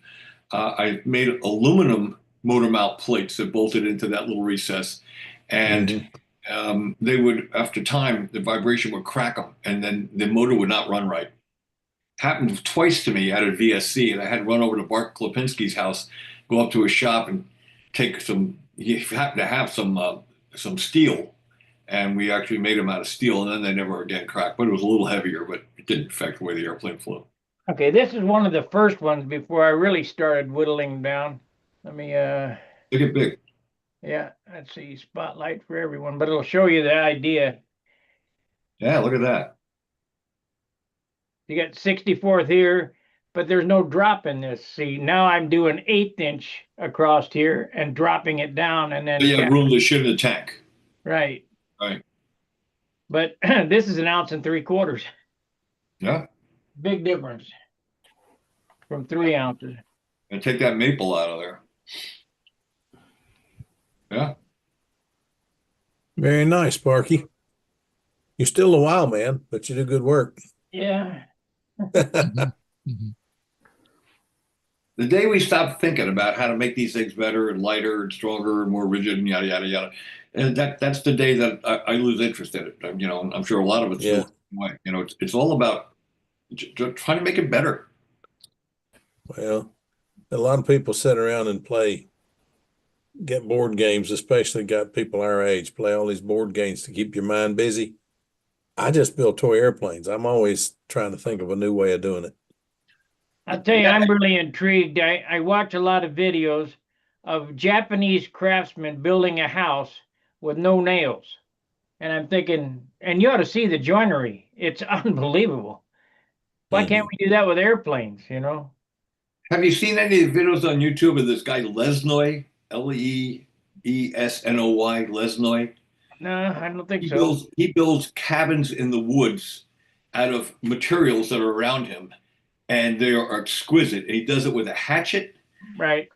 I made aluminum motor mount plates that bolted into that little recess, and they would, after time, the vibration would crack them, and then the motor would not run right. Happened twice to me out of VSC, and I had to run over to Bart Klipinski's house, go up to his shop, and take some. He happened to have some steel. And we actually made them out of steel, and then they never again cracked. But it was a little heavier, but it didn't affect the way the airplane flew. Okay, this is one of the first ones before I really started whittling down. Let me They get big. yeah, let's see, spotlight for everyone, but it'll show you the idea. Yeah, look at that. You got 64th here, but there's no drop in this. See, now I'm doing 1/8 inch across here and dropping it down, and then So you have room to shit in the tank. right. Right. But this is 1 3/4 ounces. Yeah. Big difference from 3 ounces. And take that maple out of there. Yeah. Very nice, Sparky. You're still a wild man, but you do good work. Yeah. Mhm. Mhm. The day we stop thinking about how to make these things better and lighter and stronger and more rigid and yada yada yada, and that's the day that I lose interest in it. You know, I'm sure a lot of us feel Yeah. the same way. You know, it's all about trying to make it better. Well, a lot of people sit around and get board games, especially got people our age, play all these board games to keep your mind busy. I just build toy airplanes. I'm always trying to think of a new way of doing it. I'll tell you, Yeah. I'm really intrigued. I watch a lot of videos of Japanese craftsmen building a house with no nails. And I'm thinking, and you ought to see the joinery. It's unbelievable. Why can't Mhm. we do that with airplanes, you know? Have you seen any of the videos on YouTube of this guy Lesnoy, Leesnoy, Lesnoy? No, I don't think so. He builds cabins in the woods out of materials that are around him, and they are exquisite. And he does it with a hatchet. Right.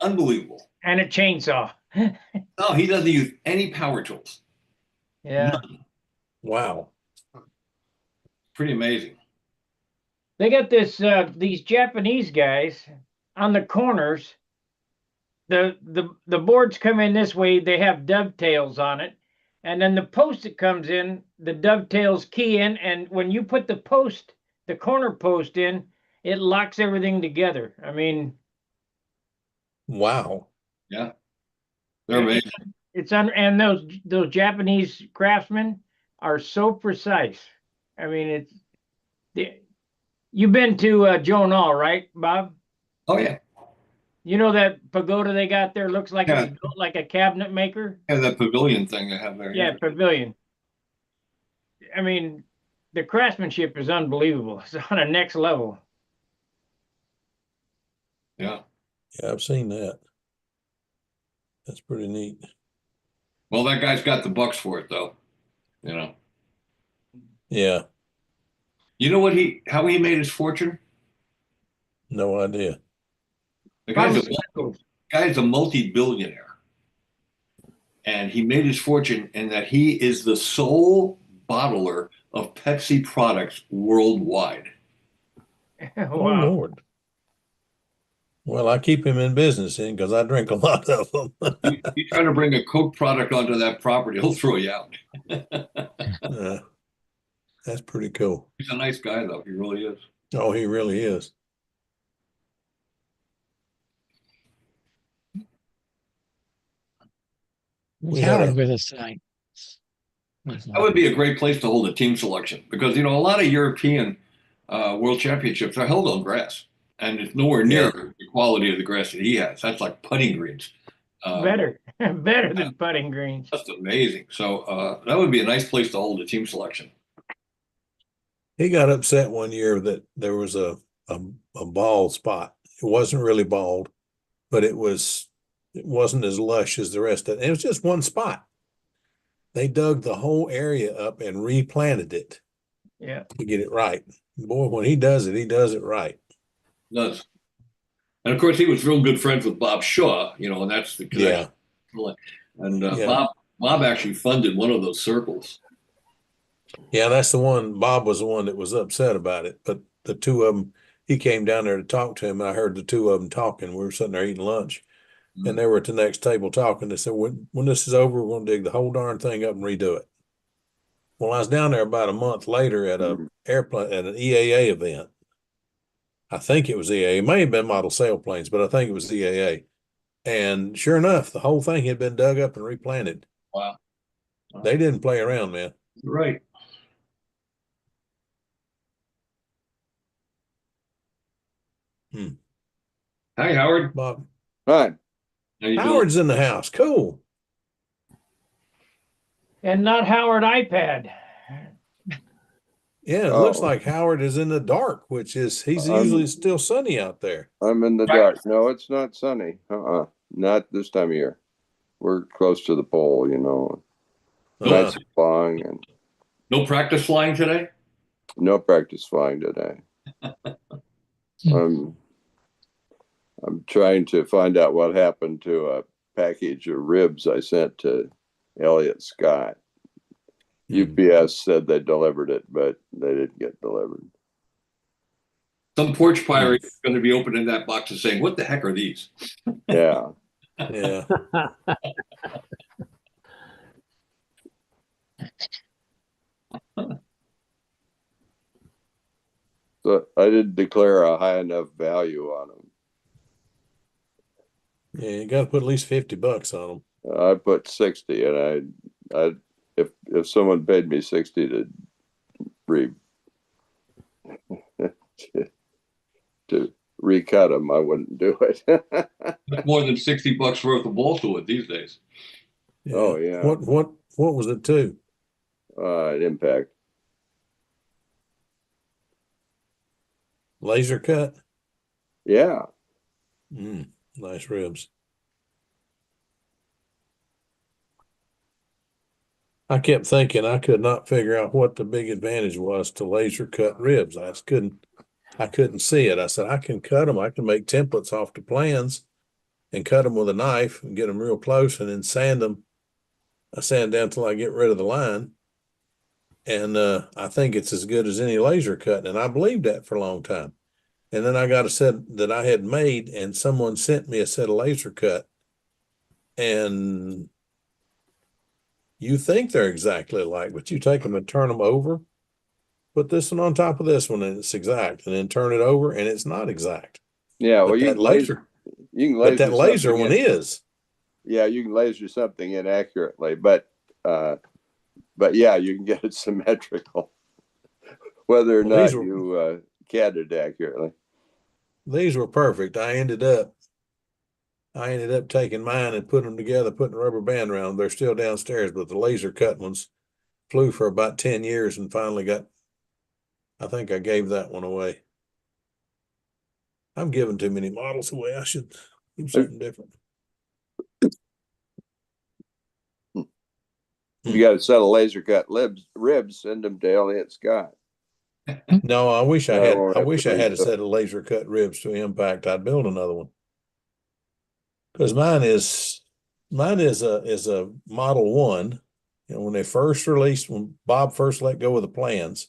Unbelievable. And a chainsaw. No, he doesn't use any power tools. Yeah. Wow. Pretty amazing. They got these Japanese guys on the corners. The boards come in this way, they have dovetails on it. And then the post that comes in, the dovetails key in, and when you put the corner post in, it locks everything together. I mean, Wow. Yeah, they're amazing. and those Japanese craftsmen are so precise. I mean, you've been to Joan All, right, Bob? Oh yeah, You know that pagoda they got there looks like it was yeah, built like a cabinet maker? yeah. That pavilion thing they have there. Yeah, Yeah, pavilion. I mean, the craftsmanship is unbelievable. It's on a next level. yeah. Yeah, I've seen that. That's pretty neat. Well, that guy's got the bucks for it, though. You know. Yeah, You know how he made his fortune? no idea. The Pharmaceuticals. guy's a multi-billionaire, and he made his fortune in that he is the sole bottler of Pepsi products worldwide. Oh, Wow. Lord. Well, I keep him in business in because I drink a lot of them. You try to bring a Coke product onto that property, he'll throw you out. That's pretty cool. He's a nice guy, though. He really is. Oh, he really is. Is We had Howard a with us tonight? That would be a great place to hold a team selection because, you know, a lot of European world championships are held on grass, and it's nowhere near the quality of the grass that he has. That's like putting greens. Better. Better than putting greens. That's amazing. So that would be a nice place to hold a team selection. He got upset one year that there was a bald spot. It wasn't really bald, but it wasn't as lush as the rest of it. It was just one spot. They dug the whole area up and replanted it Yeah. to get it right. Boy, when he does it right. It does. And of course, he was real good friends with Bob Shaw, you know, and that's the connection. Yeah. And Yeah. Bob actually funded one of those circles. Yeah, that's the one. Bob was the one that was upset about it. But the two of them, he came down there to talk to him. And I heard the two of them talking. We were sitting there eating lunch. And they were at the next table talking. They said, when this is over, we're going to dig the whole darn thing up and redo it. Well, I was down there about a month later at an EAA event. I think it was EAA. It may have been model sailplanes, but I think it was EAA. And sure enough, the whole thing had been dug up and replanted. Wow. They didn't play around, man. Right. Hi, Howard. Bob. Hi. How you doing? Howard's in the house. Cool. And not Howard iPad. Yeah, it looks like Howard is in the dark, which is he's usually still sunny out there. I'm in the Right. dark. No, it's not sunny. Not this time of year. We're close to the pole, you know. Nice flying and No practice flying today? no practice flying today. I'm trying to find out what happened to a package of ribs I sent to Elliott Scott. UPS said they delivered it, but they didn't get delivered. Some porch pirate is going to be opening that box and saying, "What the heck are these?" Yeah. Yeah. So I didn't declare a high enough value on them. Yeah, you got to put at least $50 on them. I put 60, and if someone paid me 60 to to recut them, I wouldn't do it. That's more than $60 worth of balsa wood these days. Yeah. Oh, yeah. What was it too? An impact. Laser cut? Yeah. Nice ribs. I kept thinking I could not figure out what the big advantage was to laser cut ribs. I couldn't see it. I said, I can cut them. I can make templates off the plans and cut them with a knife and get them real close and then sand them. I sand down till I get rid of the line. And I think it's as good as any laser cut. And I believed that for a long time. And then I got a set that I had made, and someone sent me a set of laser cut. And you think they're exactly alike, but you take them and turn them over, put this one on top of this one, and it's exact, and then turn it over, and it's not exact. Yeah. But Well, that laser, but that laser one is. Yeah, you can laser something in accurately, but yeah, you can get it symmetrical, whether or not you CAD it accurately. These were perfect. I ended up taking mine and putting them together, putting a rubber band around them. They're still downstairs, but the laser cut ones flew for about 10 years and finally I think I gave that one away. I'm giving too many models away. I should do something different. You got a set of laser cut ribs, send them to Elliott Scott. No, I wish I had a a set of laser cut ribs to impact. I'd build another one. Because mine is a Model 1. You know, when they first released, when Bob first let go of the plans,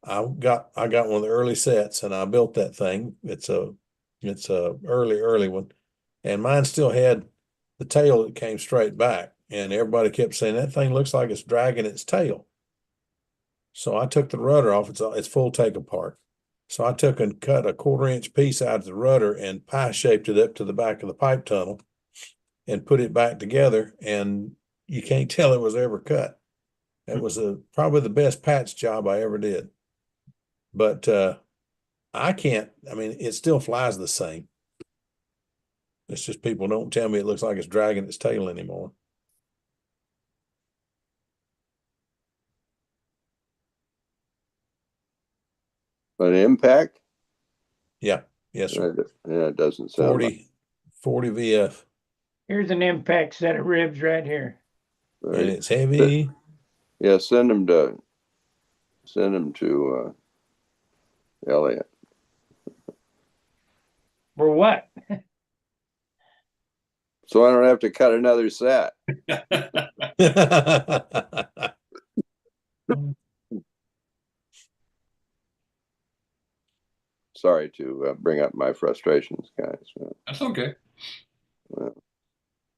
I got one of the early sets and I built that thing. It's a early one. And mine still had the tail that came straight back. And everybody kept saying that thing looks like it's dragging its tail. So I took the rudder off. It's full take apart. So I took and cut a 1/4 inch piece out of the rudder and pie shaped it up to the back of the pipe tunnel and put it back together. And you can't tell it was ever cut. It was probably the best patch job I ever did. But it still flies the same. It's just people don't tell me it looks like it's dragging its tail anymore. An impact? Yeah. Yes, sir. Yeah, it doesn't sound 40 VF. Here's an impact set of ribs right here. like, And it's heavy. Yeah, send them to Elliott. For what? So I don't have to cut another set. Sorry to bring up my frustrations, guys. That's okay.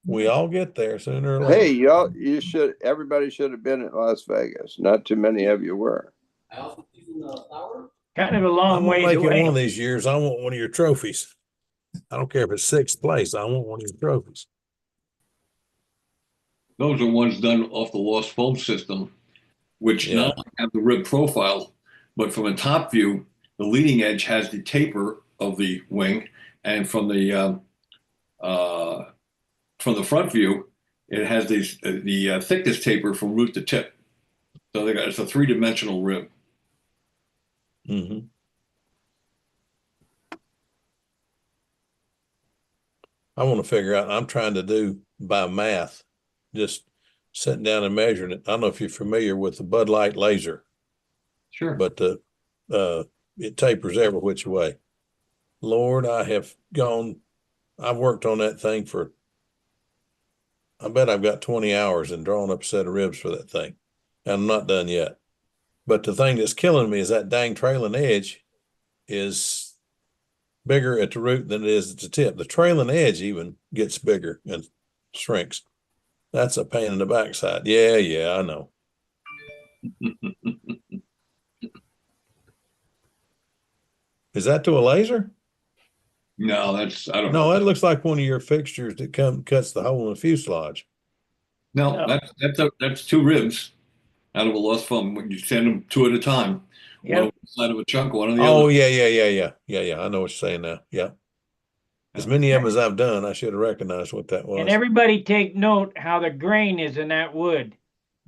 We all get there sooner or Hey, later. everybody should have been at Las Vegas. Not too many of you were. Kind of a long I'm gonna ways make it away. one of these years. I want one of your trophies. I don't care if it's 6th place. I want one of your trophies. Those are ones done off the Lost Foam system, which not only have the rib profile, but from a top view, the leading edge has the taper of the wing, and from the front view, it has the thickness taper from root to tip. So it's a 3-dimensional rib. Mm-hmm. I want to figure out, I'm trying to do by math, just sitting down and measuring it. I don't know if you're familiar with the Bud Light laser. Sure. But it tapers every which way. Lord, I've worked on that thing for I bet I've got 20 hours in drawing up a set of ribs for that thing. And I'm not done yet. But the thing that's killing me is that dang trailing edge is bigger at the root than it is at the tip. The trailing edge even gets bigger and shrinks. That's a pain in the backside. Yeah, I know. Is that to a laser? No, that's, I don't No, know. that looks like one of your fixtures that cuts the hole in the fuselage. No, that's two ribs out of a lost foam. When you send them two at a time, one Yep. on the side of a chunk, one on the Oh, other. yeah. I know what you're saying now. Yeah. As many of them as I've done, I should have recognized what that was. And everybody take note how the grain is in that wood.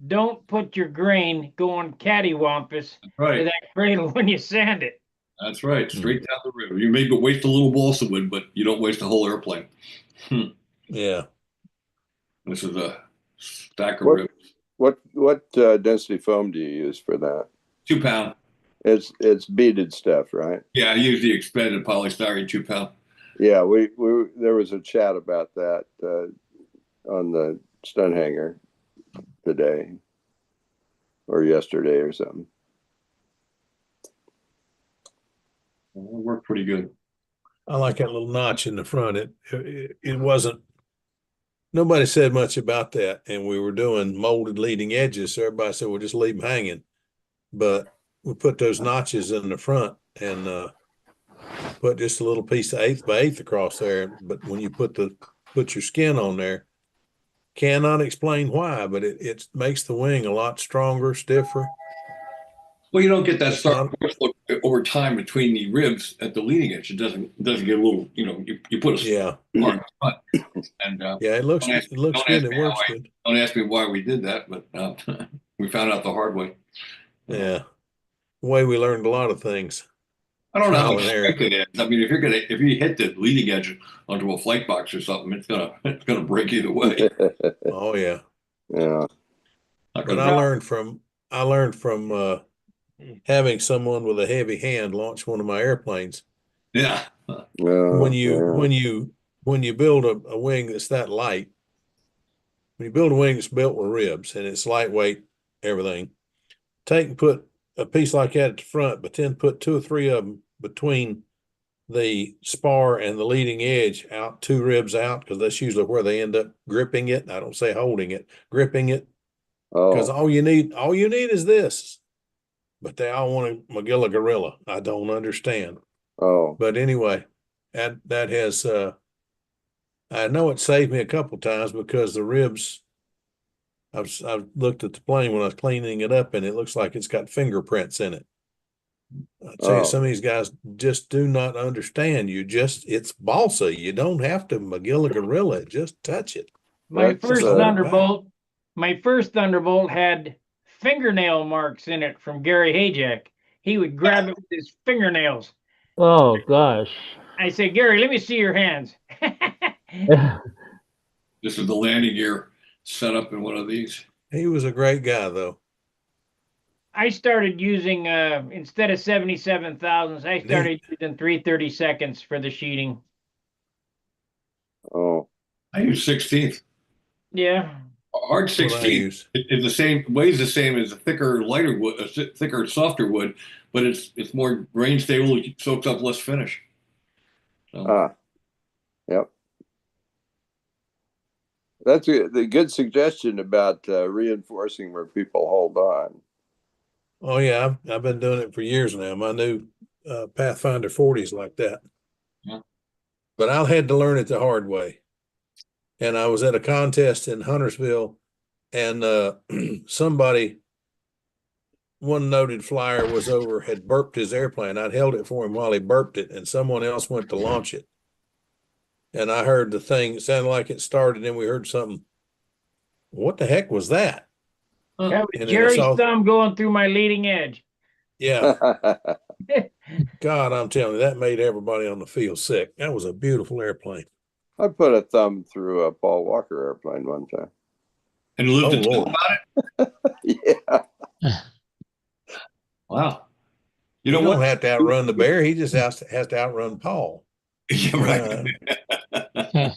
Don't put your grain going cattywampus to Right. that cradle when you sand it. That's right. Straight down the river. You may waste a little balsa wood, but you don't waste a whole airplane. Yeah. This is a stack of ribs. What density foam do you use for that? 2 pound. It's beaded stuff, right? Yeah, I use the expanded polystyrene 2 pound. Yeah, we there was a chat about that on the Stunt Hangar today or yesterday or something. It worked pretty good. I like that little notch in the front. It wasn't, nobody said much about that. And we were doing molded leading edges. So everybody said, well, just leave them hanging. But we put those notches in the front and put just a little piece of 1/8 by 1/8 across there. But when you put your skin on there, cannot explain why, but it makes the wing a lot stronger, stiffer. Well, you don't get that stark look over time between the ribs at the leading edge. It doesn't get a little, you put a part in front. And yeah, it looks good. It works good. Don't ask me why we did that, but we found out the hard way. Yeah, the way we learned a lot of things. I don't know how strict it is. I mean, if you hit the leading edge onto a flight box or something, it's gonna break either way. Oh yeah, yeah. But I learned from having someone with a heavy hand launch one of my airplanes. Yeah. When you build a wing that's that light, when you build a wing that's built with ribs and it's lightweight, everything, take and put a piece like that at the front, but then put 2 or 3 of them between the spar and the leading edge out, 2 ribs out, because that's usually where they end up gripping it. I don't say holding it, gripping it. Because all you need is this. But they all want a Magilla Gorilla. I don't understand. Oh. But anyway, that has I know it saved me a couple times because the ribs, I've looked at the plane when I was cleaning it up and it looks like it's got fingerprints in it. I tell you, some of these guys just do not understand. It's balsa. You don't have to Magilla Gorilla it. Just touch it. My first Thunderbolt had fingernail marks in it from Gary Hayjack. He would grab it with his fingernails. Oh gosh. I said, Gary, let me see your hands. This is the landing gear set up in one of these. He was a great guy, though. I started using instead of 77 thousandths, I started using 3/32 for the sheeting. Oh. I use 16th. Yeah. Hard 16th is the same, weighs the same as a thicker, lighter wood, a thicker, softer wood, but it's more grain stable. It soaks up less finish. So. Yep. That's the good suggestion about reinforcing where people hold on. Oh yeah, I've been doing it for years now. My new Pathfinder 40s like that. Yeah. But I had to learn it the hard way. And I was at a contest in Huntersville, and one noted flyer had burped his airplane. I'd held it for him while he burped it, and someone else went to launch it. And I heard the thing, it sounded like it started, and we heard something. What the heck was that? That was Jerry's thumb going through my leading edge. Yeah. God, I'm telling you, that made everybody on the field sick. That was a beautiful airplane. I put a thumb through a Paul Walker airplane one time. And lived to tell about it? Yeah. Wow. You don't have to outrun the bear. He just has to outrun Paul. Yeah, right.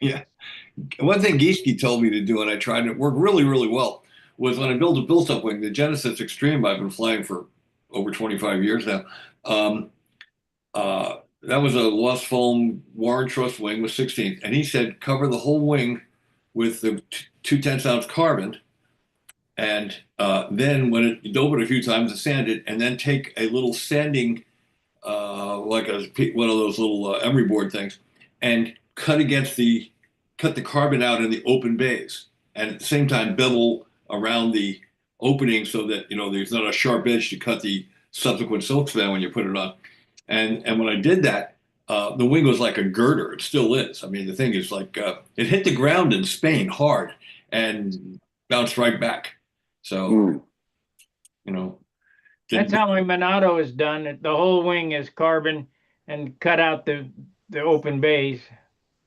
Yeah. one thing Gieske told me to do, and I tried, and it worked really, really well, was when I built a built-up wing, the Genesis Extreme I've been flying for over 25 years now. That was a Lost Foam Warren Truss wing with 16th, and he said cover the whole wing with the 2/10 ounce carbon, and then when it dope it a few times and sand it, and then take a little sanding, like one of those little emery board things, and cut the carbon out in the open bays, and at the same time bevel around the opening so that there's not a sharp edge to cut the subsequent silk span when you put it on. And when I did that, the wing was like a girder. It still is. I mean, the thing is like it hit the ground in Spain hard and bounced right back. So that's how my Monado is done. The whole wing is carbon and cut out the open bays.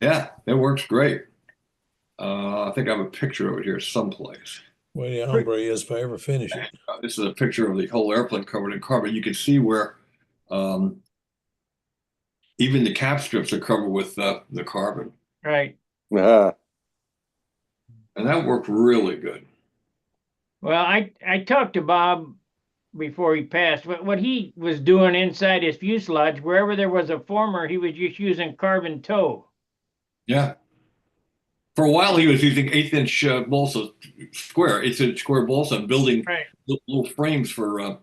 Yeah, it works great. I think I have a picture of it here someplace. Well, the hombre is if I ever finish it. This is a picture of the whole airplane covered in carbon. You can see where even the cap strips are covered with the carbon. Right. Uh-huh. And that worked really good. Well, I talked to Bob before he passed. What he was doing inside his fuselage, wherever there was a former, he was just using carbon toe. Yeah. For a while, he was using 1/8 inch balsa square, 1/8 inch square balsa, and building little frames for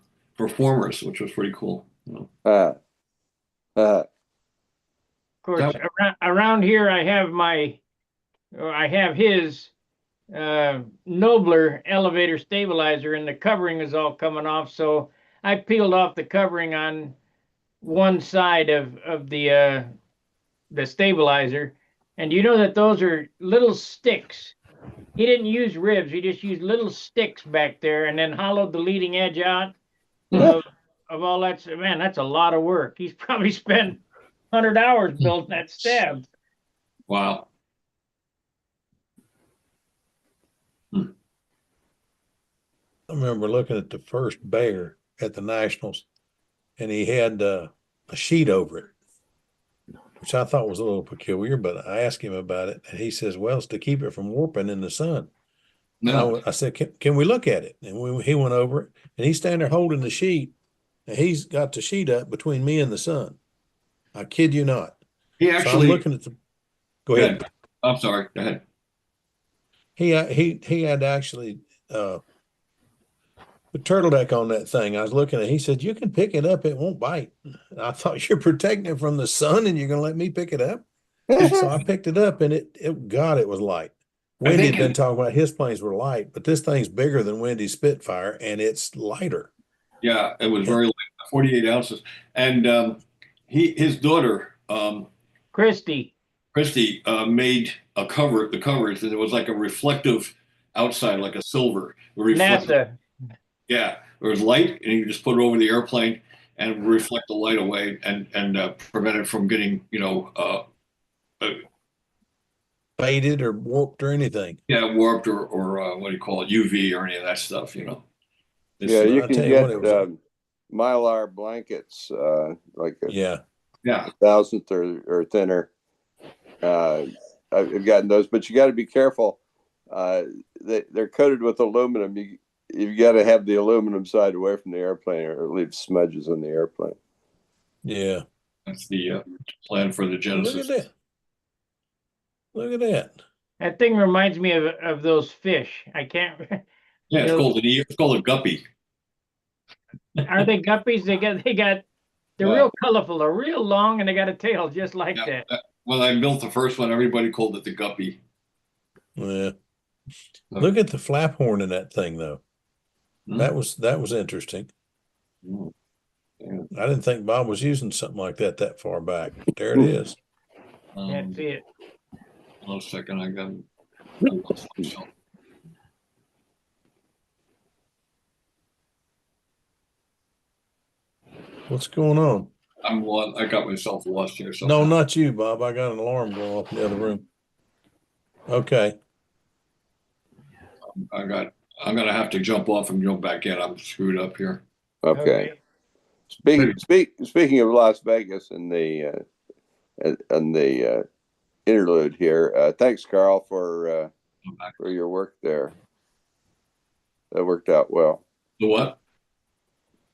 formers, which was pretty cool. Of course, around here, I have his Nobler elevator stabilizer, and the covering is all coming off. So I peeled off the covering on one side of the stabilizer. And you know that those are little sticks. He didn't use ribs. He just used little sticks back there and then hollowed the leading edge out of all that. Man, that's a lot of work. He's probably spent 100 hours building that stab. Wow. I remember looking at the first Bear at the Nationals, and he had a sheet over it, which I thought was a little peculiar, but I asked him about it, and he says, well, it's to keep it from warping in the sun. No. I said, can we look at it? And he went over it, and he's standing there holding the sheet, and he's got the sheet up between me and the sun. I kid you not. He actually, so I'm looking at the. Go ahead. I'm sorry. Go ahead. He had actually the turtleneck on that thing. I was looking at. He said, "You can pick it up; it won't bite." And I thought, you're protecting it from the sun, and you're going to let me pick it up. So I picked it up, and it was light. Wendy had been talking about his planes were light, but this thing's bigger than Wendy's Spitfire, and it's lighter. Yeah, it was very light, 48 ounces, and his daughter, Christy made the covers, and it was like a reflective outside, like a silver. NASA. Yeah, it was light, and you just put it over the airplane and reflect the light away, and prevent it from getting faded or warped or anything. Yeah, warped or what do you call it, UV or any of that stuff. Yeah, you can get Mylar blankets, like a 1,000th or thinner. I've gotten those, but you got to be careful. They're coated with aluminum. You've got to have the aluminum side away from the airplane, or it leaves smudges on the airplane. Yeah, that's the plan for the Genesis. Look at that. That thing reminds me of those fish. I can't. Yeah, it's called a guppy. Are they guppies? They're real colorful. They're real long, and they got a tail just like that. When I built the first one, everybody called it the guppy. Yeah. Look at the flap horn in that thing, though. That was interesting. Yeah. I didn't think Bob was using something like that far back. There it is. That's it. Hold on a second, I got What's going on? I got myself lost here. So no, not you, Bob. I got an alarm going off in the other room. Okay. I'm gonna have to jump off and jump back in. I'm screwed up here. Okay. Speaking of Las Vegas and the interlude here. Thanks, Carl, for your work there. That worked out well. The what?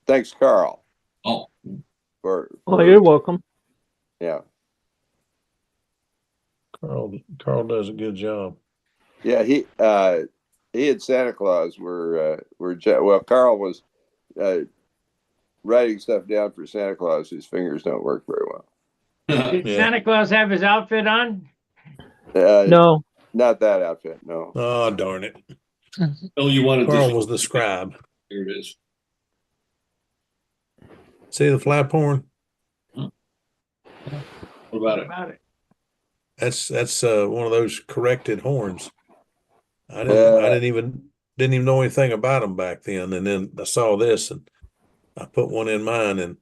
Thanks, Carl. Oh, Oh, you're welcome. Yeah. Carl does a good job. Yeah, he and Santa Claus were well. Carl was writing stuff down for Santa Claus. His fingers don't work very well. Did Yeah. Santa Claus have his outfit on? No, Not that outfit. No. Oh, darn it. oh, you wanted Carl this? was the scribe. Here it is. See the flap horn? What about it? About it. That's one of those corrected horns. I didn't even know anything about them back then, and then I saw this and I put one in mine, and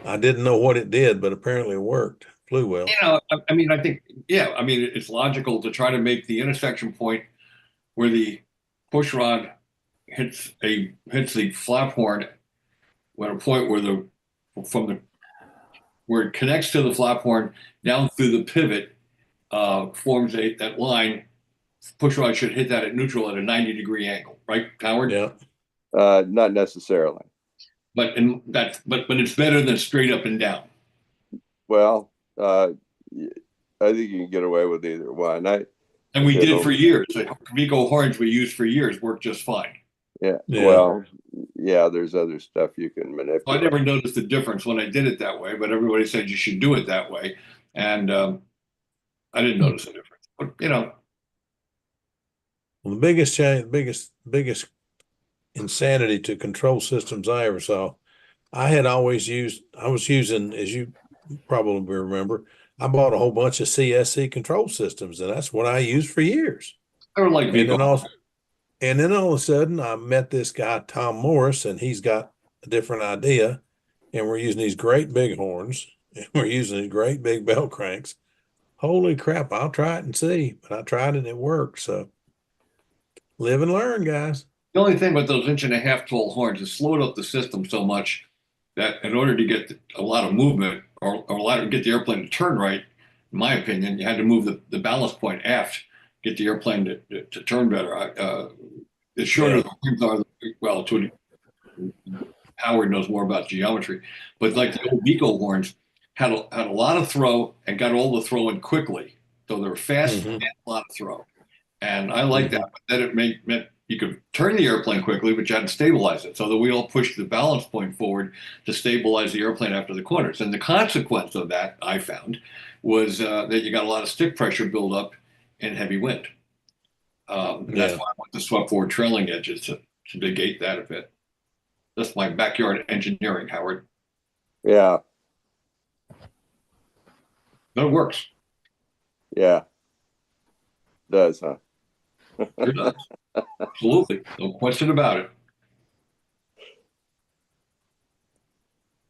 I didn't know what it did, but apparently it worked. Flew well. You know, I mean, I think, yeah, I mean, it's logical to try to make the intersection point where the push rod hits the flap horn at a point where where it connects to the flap horn down through the pivot forms that line. Push rod should hit that at neutral at a 90-degree angle, right, Howard? Yeah. Not necessarily. But it's better than straight up and down. Well, I think you can get away with either one. And we did for years. The Vico horns we used for years worked just fine. Yeah. Yeah. Well, yeah, there's other stuff you can manipulate. I never noticed the difference when I did it that way, but everybody said you should do it that way. And I didn't notice the difference. But, you know. Well, the biggest insanity to control systems I ever saw, I was using, as you probably remember, I bought a whole bunch of CSC control systems, and that's what I used for years. I don't like Vico. And then all of a sudden I met this guy, Tom Morris, and he's got a different idea, and we're using these great big horns, and we're using these great big bell cranks. Holy crap, I'll try it and see. But I tried it and it worked. So live and learn, guys. The only thing with those 1.5-inch tall horns is slowed up the system so much that in order to get a lot of movement or get the airplane to turn right, in my opinion, you had to move the balance point aft, get the airplane to turn better. The shorter the horns are, well, Howard knows more about geometry, but like the old Vico horns had a lot of throw and got all the throw in quickly. So they were fast and a lot of throw. And I like that, but then it meant you could turn the airplane quickly, but you had to stabilize it. So the wheel pushed the balance point forward to stabilize the airplane after the corners. And the consequence of that, I found, was that you got a lot of stick pressure build up in heavy wind. That's why I want the swept forward trailing edges to negate that a bit. That's my backyard engineering, Howard. Yeah. But it works. Yeah. It does, huh? It does. Absolutely. No question about it.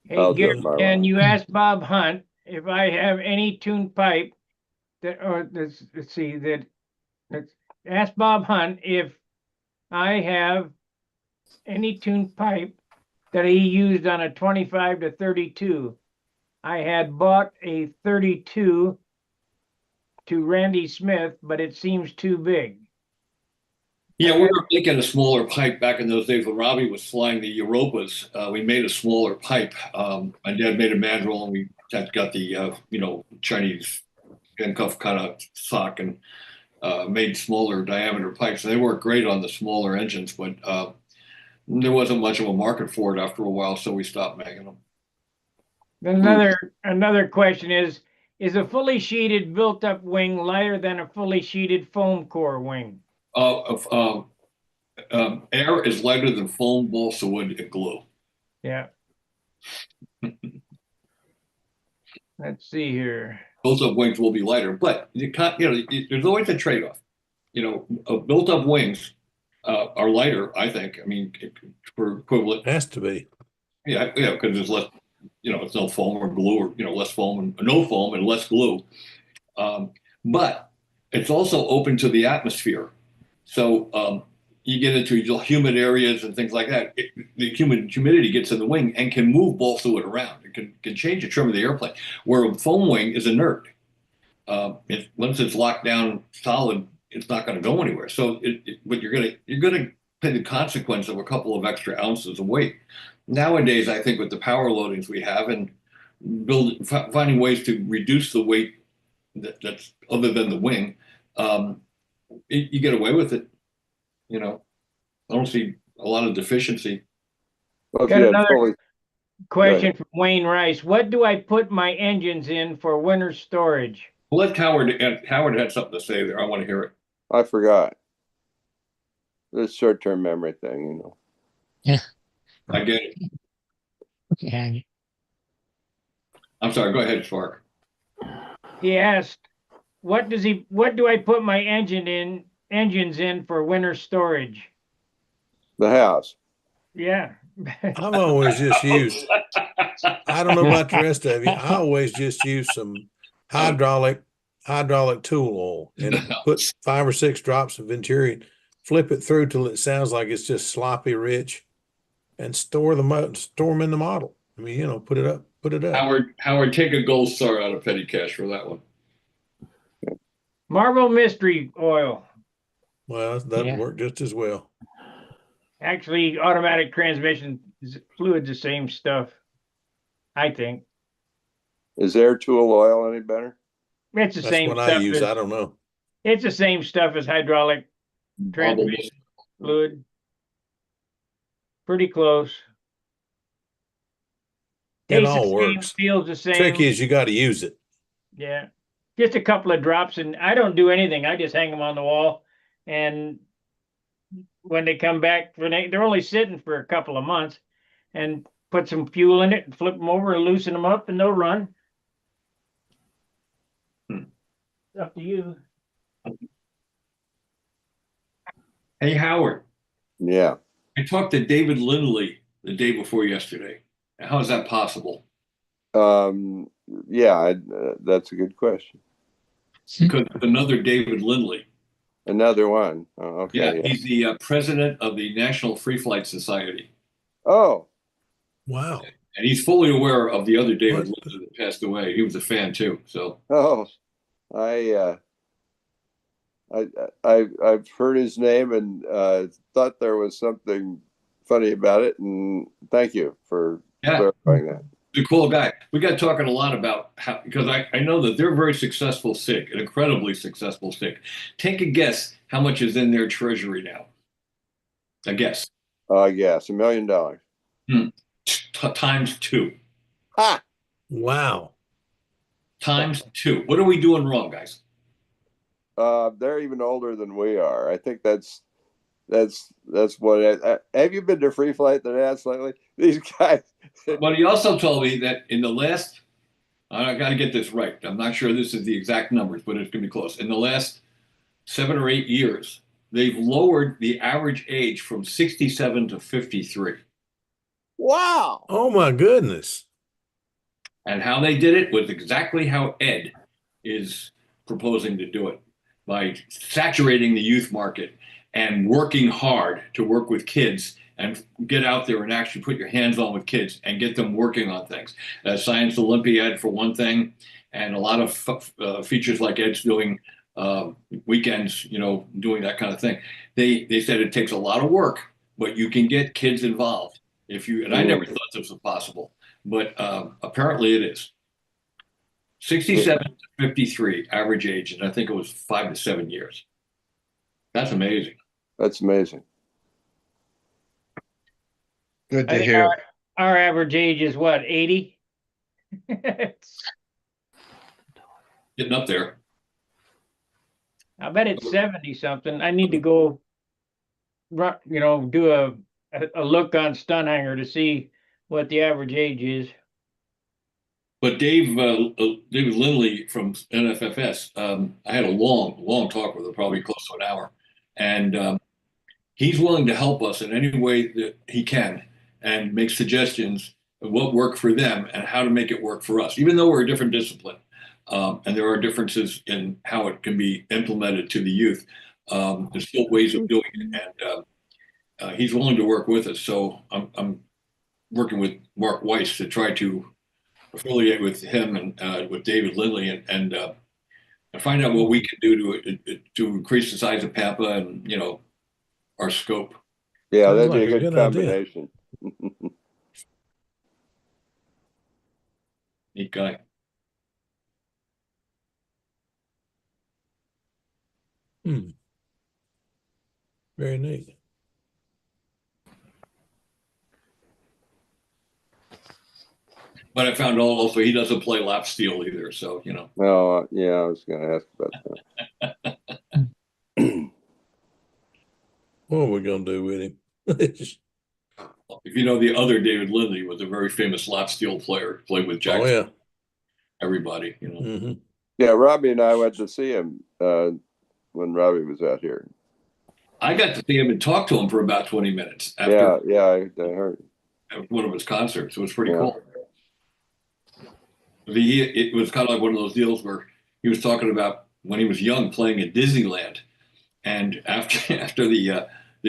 Hey, Gary, can you ask Bob Hunt if I have any tuned pipe ask Bob Hunt if I have any tuned pipe that he used on a 25 to 32. I had bought a 32 to Randy Smith, but it seems too big. Yeah, we were making a smaller pipe back in those days when Robbie was flying the Europas. We made a smaller pipe. My dad made a mandrel, and we had got the Chinese handcuff kind of sock and made smaller diameter pipes. And they worked great on the smaller engines, but there wasn't much of a market for it after a while, so we stopped making them. Another question is a fully sheeted built-up wing lighter than a fully sheeted foam core wing? Air is lighter than foam, balsa wood, and glue. Yeah. Let's see here. Built-up wings will be lighter, but there's always a trade-off. Built-up wings are lighter, I think. I mean, for equivalent. Has to be. Yeah, because there's less. It's no foam or glue, or less foam and no foam and less glue. But it's also open to the atmosphere. So you get into humid areas and things like that. The humidity gets in the wing and can move balsa wood around. It can change the trim of the airplane. Where a foam wing is inert. Once it's locked down solid, it's not going to go anywhere. So, but you're going to pay the consequence of a couple of extra ounces of weight. Nowadays, I think with the power loadings we have and finding ways to reduce the weight that's other than the wing, you get away with it. You know, I don't see a lot of deficiency. Well, if Got you had another fully, question from Wayne Rice. What do I put my engines in for winter storage? Well, let Howard had something to say there. I want to hear it. I forgot. This short-term memory thing, you know. Yeah. I get it. Yeah. I'm sorry. Go ahead, Spark. He asked, what do I put my engines in for winter storage? The house. Yeah. I've always just used, I don't know about the rest of you. I always just use some hydraulic tool oil and put 5 or 6 drops of Venturion, flip it through till it sounds like it's just sloppy rich, and store them in the model. I mean, you know, put it up. Howard, take a gold star out of petty cash for that one. Marvel Mystery Oil. Well, that'd Yeah. work just as well. Actually, automatic transmission fluid's the same stuff, I think. Is Air Tool oil any better? It's the That's same what stuff. I use. I don't know. It's the same stuff as hydraulic transmission fluid. Pretty close. It Tastes the all same, works. feels the same. Trick is you got to use it. Yeah. Just a couple of drops, and I don't do anything. I just hang them on the wall, and when they come back, they're only sitting for a couple of months, and put some fuel in it and flip them over and loosen them up, and they'll run. It's up to you. Hey, Howard. Yeah. I talked to David Lindley the day before yesterday. How is that possible? Yeah, that's a good question. Because another David Lindley. Another one. Oh, okay. Yeah, he's the president of the National Free Flight Society. Oh, Wow. And he's fully aware of the other David What? Lindley that passed away. He was a fan too. So I've heard his name and thought there was something funny about it, and thank you for clarifying that. he's a cool guy. We got talking a lot about how, because I know that they're very successful SIG, an incredibly successful SIG. Take a guess how much is in their treasury now. A guess. I guess $1 million. Times 2. Ha! Wow. Times 2. What are we doing wrong, guys? They're even older than we are. I think that's what. Have you been to Free Flight the Nats lately? These guys. But he also told me that in the last, I got to get this right. I'm not sure this is the exact numbers, but it's going to be close. In the last 7 or 8 years, they've lowered the average age from 67 to 53. Wow. Oh my goodness. And how they did it was exactly how Ed is proposing to do it, by saturating the youth market and working hard to work with kids and get out there and actually put your hands on with kids and get them working on things. Science Olympiad for one thing, and a lot of features like Ed's doing, weekends, you know, doing that kind of thing. They said it takes a lot of work, but you can get kids involved if you. And I never thought this was possible, but apparently it is. 67 to 53 average age, and I think it was 5 to 7 years. That's amazing. That's amazing. Good I to think hear. our average age is what, 80? Getting up there. I bet it's 70 something. I need to go, do a look on Stunt Hangar to see what the average age is. But David Lindley from NFFS, I had a long talk with him, probably close to an hour, and he's willing to help us in any way that he can and make suggestions of what worked for them and how to make it work for us, even though we're a different discipline. And there are differences in how it can be implemented to the youth. There's still ways of doing it, and he's willing to work with us. So I'm working with Mark Weiss to try to affiliate with him and with David Lindley and and find out what we can do to increase the size of Pampa and, our scope. Yeah, Sounds that'd like be a a good good idea. combination. Neat guy. Hmm. Very neat. But I found also he doesn't play lap steel either. So, Well, yeah, I was going to ask about that. What are we gonna do with him? if you know the other David Lindley was a very famous lap steel player, played with Jack. Oh yeah. Everybody, Hmm. Yeah, Robbie and I went to see him when Robbie was out here. I got to see him and talk to him for about 20 minutes after Yeah, I heard. one of his concerts. It was pretty Yeah. cool. It was kind of like one of those deals where he was talking about when he was young playing at Disneyland, and after the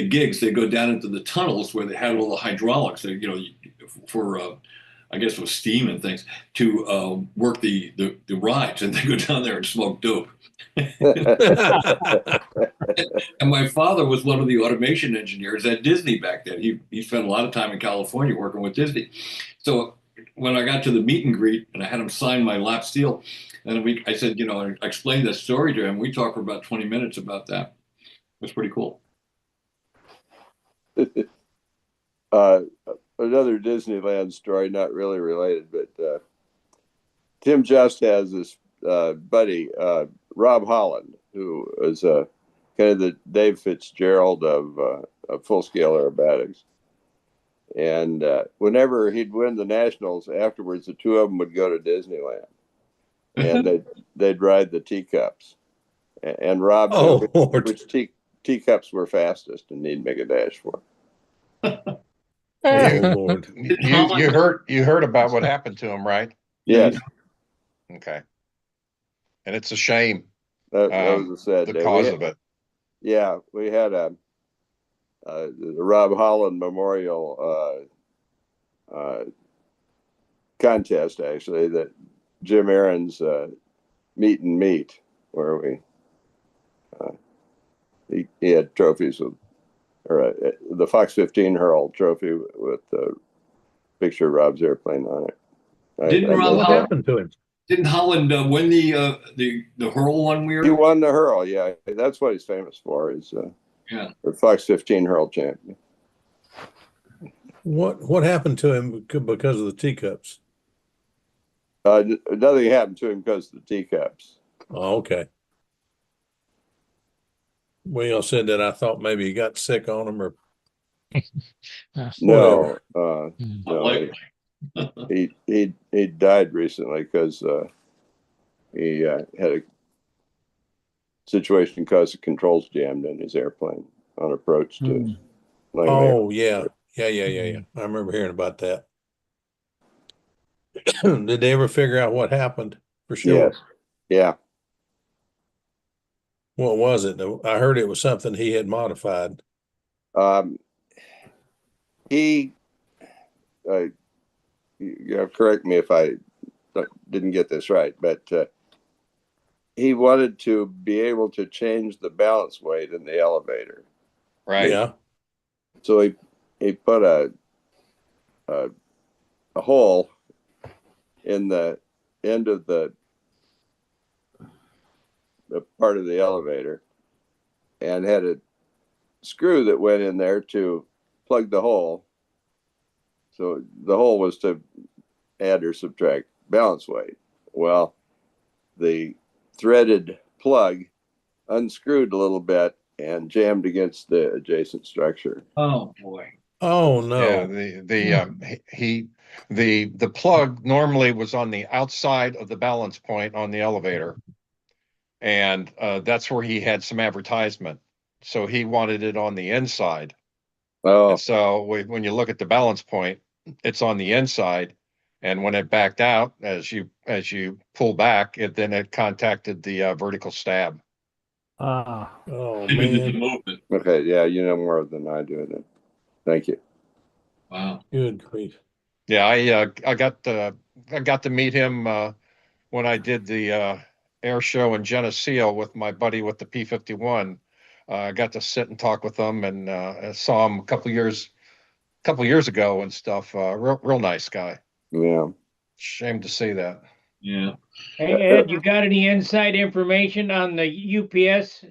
gigs, they go down into the tunnels where they had all the hydraulics. They, for I guess it was steam and things to work the rides, and they go down there and smoke dope. And my father was one of the automation engineers at Disney back then. He spent a lot of time in California working with Disney. So when I got to the meet and greet and I had him sign my lap steel, and I said, I explained that story to him. We talked for about 20 minutes about that. It was pretty cool. Another Disneyland story, not really related, but Tim Just has this buddy, Rob Holland, who is kind of the Dave Fitzgerald of full-scale aerobatics. And whenever he'd win the nationals, afterwards the two of them would go to Disneyland, and they'd ride the teacups. And Rob knew which teacups were fastest, and he'd make a dash for. Oh Lord. You heard about what happened to him, right? Yes, Okay. And it's a shame, that was a sad the day. cause of it. Yeah, we had the Rob Holland Memorial contest, actually, that Jim Aaron's meet and meet, where he had trophies with, or the Fox 15 Hurl trophy with the picture of Rob's airplane on it. What happened to him? Didn't Holland win the hurl one year? He won the hurl, yeah. That's what he's famous for. Is the Fox 15 Hurl champion. What happened to him because of the teacups? Nothing happened to him because of the teacups. Oh, okay. When y'all said that, I thought maybe he got sick on them or No, Like, he died recently because he had a situation because the controls jammed in his airplane on approach to. Oh yeah. I remember hearing about that. Did they ever figure out what happened for sure? Yes. Yeah. What was it? I heard it was something he had modified. He, correct me if I didn't get this right, but he wanted to be able to change the balance weight in the elevator. Right. Yeah. So he put a hole in the end of the part of the elevator and had a screw that went in there to plug the hole. So the hole was to add or subtract balance weight. Well, the threaded plug unscrewed a little bit and jammed against the adjacent structure. oh boy. Oh no. Yeah, the plug normally was on the outside of the balance point on the elevator, and that's where he had some advertisement. So he wanted it on the inside. Oh, And so when you look at the balance point, it's on the inside, and when it backed out, as you pull back, it contacted the vertical stab. Oh The man. movement. okay. Yeah, you know more than I do. Then, thank you. Wow. Good grief. Yeah, I got to meet him when I did the air show in Geneseo with my buddy with the P-51. I got to sit and talk with them, and I saw him a couple years ago and stuff. Real nice guy. Yeah. Shame to see that. Yeah. Hey, Ed, you got any inside information on the UPS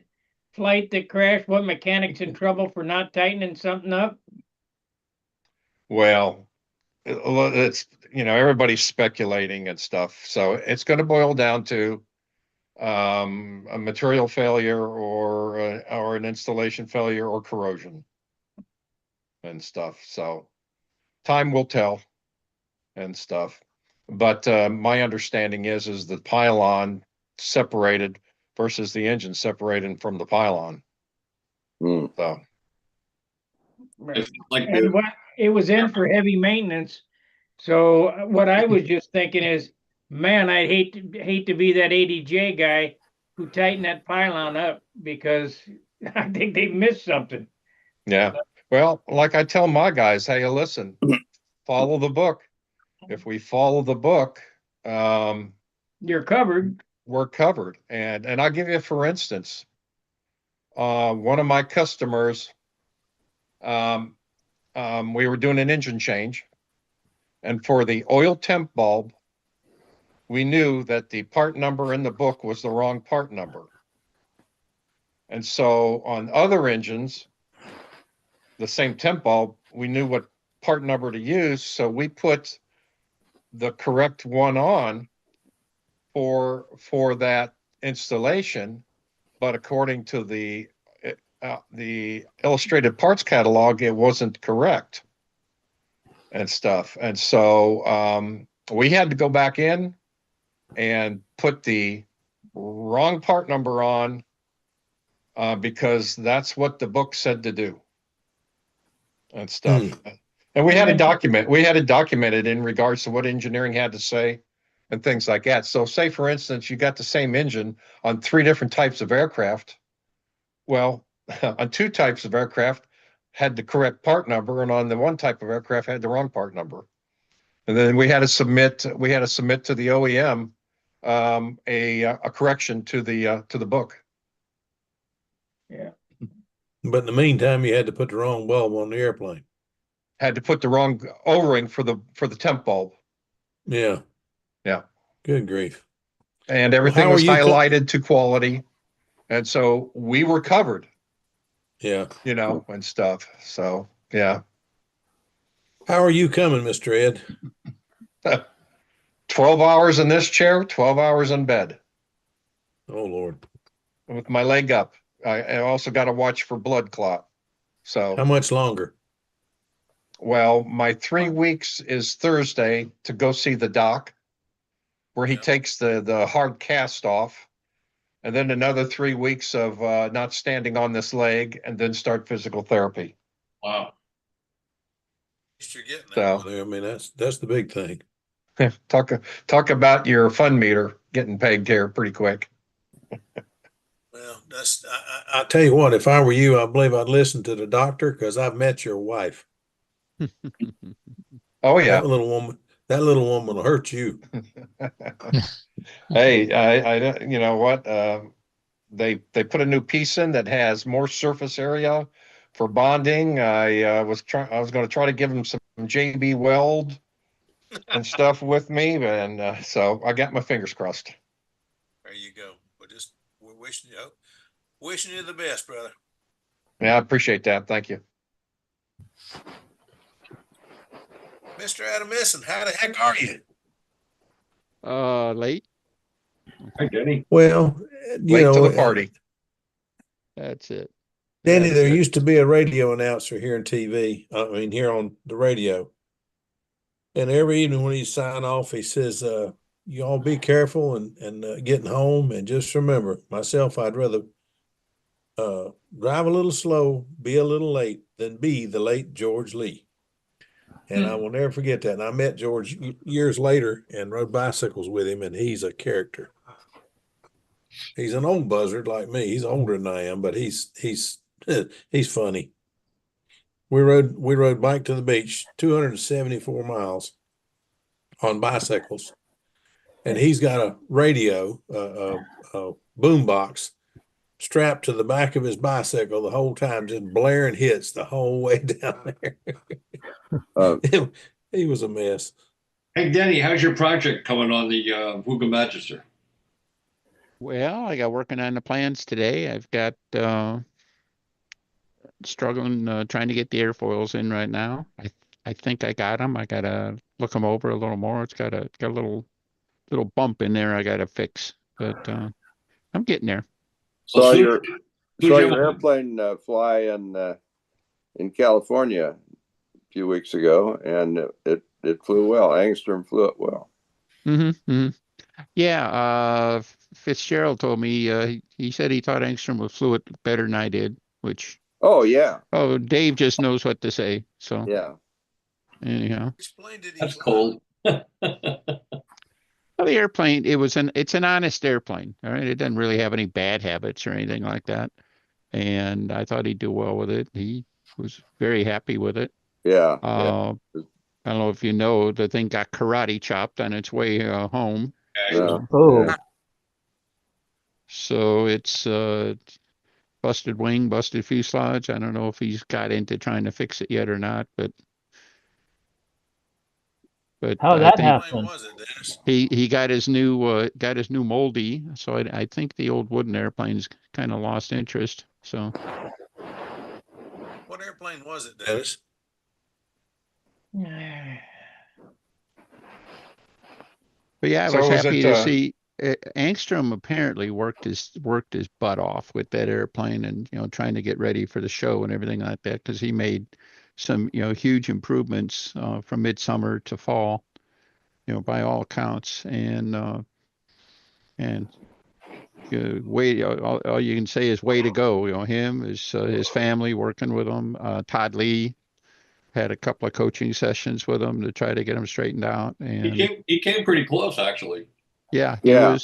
flight that crashed? What mechanic's in trouble for not tightening something up? Well, it's everybody's speculating and stuff, so it's going to boil down to a material failure or an installation failure or corrosion and stuff. So time will tell and stuff. But my understanding is the pylon separated versus the engine separated from the pylon. Mm. So It's like And what it was in for heavy maintenance. So what I was just thinking is, man, I'd hate to be that ADJ guy who tightened that pylon up because I think they missed something. yeah. Well, like I tell my guys, hey, listen, follow the book. If we follow the book, You're covered. we're covered. And I'll give you, for instance, one of my customers, we were doing an engine change, and for the oil temp bulb, we knew that the part number in the book was the wrong part number. And so on other engines, the same temp bulb, we knew what part number to use. So we put the correct one on for that installation. But according to the illustrated parts catalog, it wasn't correct and stuff. And so we had to go back in and put the wrong part number on because that's what the book said to do and stuff. And we had to document it in regards to what engineering had to say and things like that. So say, for instance, you got the same engine on 3 different types of aircraft. Well, on 2 types of aircraft had the correct part number, and on the 1 type of aircraft had the wrong part number. And then we had to submit to the OEM a correction to the book. Yeah. But in the meantime, you had to put the wrong bulb on the airplane. Had to put the wrong O-ring for the temp bulb. Yeah. Yeah. Good grief. And everything how are was you highlighted to quality. And so we were covered, Yeah. and stuff. So, yeah. How are you coming, Mr. Ed? 12 hours in this chair, 12 hours in bed Oh, Lord. with my leg up. I also got to watch for blood clot. How So, much longer? well, my 3 weeks is Thursday to go see the doc, where he takes the hard cast off, and then another 3 weeks of not standing on this leg, and then start physical therapy. wow. You're getting So- there. I mean, that's the big thing. Talk about your fund meter getting pegged here pretty quick. Well, I tell you what, if I were you, I believe I'd listen to the doctor because I've met your wife. Oh yeah. That little woman will hurt you. Hey, I you know what? They put a new piece in that has more surface area for bonding. I was going to try to give them some JB Weld and stuff with me, and so I got my fingers crossed. There you go. We're wishing you the best, brother. Yeah, I appreciate that. Thank you. Mr. Adam Misson, how the heck are you? Late. Hi, Denny. Well, Late to the party. That's it. Danny, That's there it. used to be a radio announcer here on TV. I mean, here on the radio. And every evening when he sign off, he says, you all be careful and getting home. And just remember, myself, I'd rather drive a little slow, be a little late than be the late George Lee. And I will never forget that. And I met George years later and rode bicycles with him, and he's a character. He's an old buzzard like me. He's older than I am, but he's he's funny. We rode bike to the beach, 274 miles on bicycles. and he's got a radio, a boom box strapped to the back of his bicycle the whole time, just blaring hits the whole way down there. He was a mess. Hey, Denny, how's your project coming on the Vuga Magister? Well, I got working on the plans today. I've got struggling trying to get the airfoils in right now. I think I got them. I gotta look them over a little more. It's got a little bump in there I gotta fix, but I'm getting there. Saw soon- your soon saw as you your have- airplane fly in California a few weeks ago, and it flew well. Angstrom flew it well. Yeah, Fitzgerald told me he said he thought Angstrom flew it better than I did, which Oh yeah, Dave just knows what to say. So yeah. anyhow. That's cold. Well, the airplane, it's an honest airplane. All right. It doesn't really have any bad habits or anything like that. And I thought he'd do well with it. He was very happy with it. Yeah. I don't know if you know, the thing got karate chopped on its way home. No. Oh, Yeah. So it's busted wing, busted fuselage. I don't know if he's got into trying to fix it yet or not, but how I that think happened? he got his new moldy. So I think the old wooden airplanes kind of lost interest. So What airplane was it, Dennis? but yeah, I So was is happy it, to see Angstrom apparently worked his butt off with that airplane, and trying to get ready for the show and everything like that, because he made some huge improvements from midsummer to fall, by all accounts, and way all you can say is way to go. Him, his family working with him. Todd Lee had a couple of coaching sessions with him to try to get him straightened out, and He came pretty close, actually. yeah, Yeah.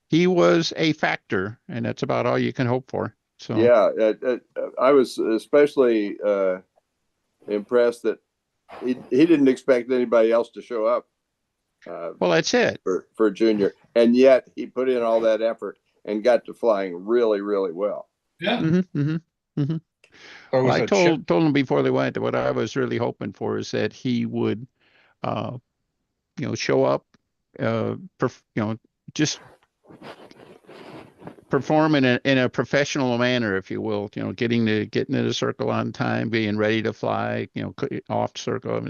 he was a factor, and that's about all you can hope for. So Yeah, I was especially impressed that he didn't expect anybody else to show up well, that's it. for junior, and yet he put in all that effort and got to flying really, really well. Yeah. so Well, was I it ship? told him before they went that what I was really hoping for is that he would, show up, just perform in a professional manner, if you will. Getting to the circle on time, being ready to fly. Off circle,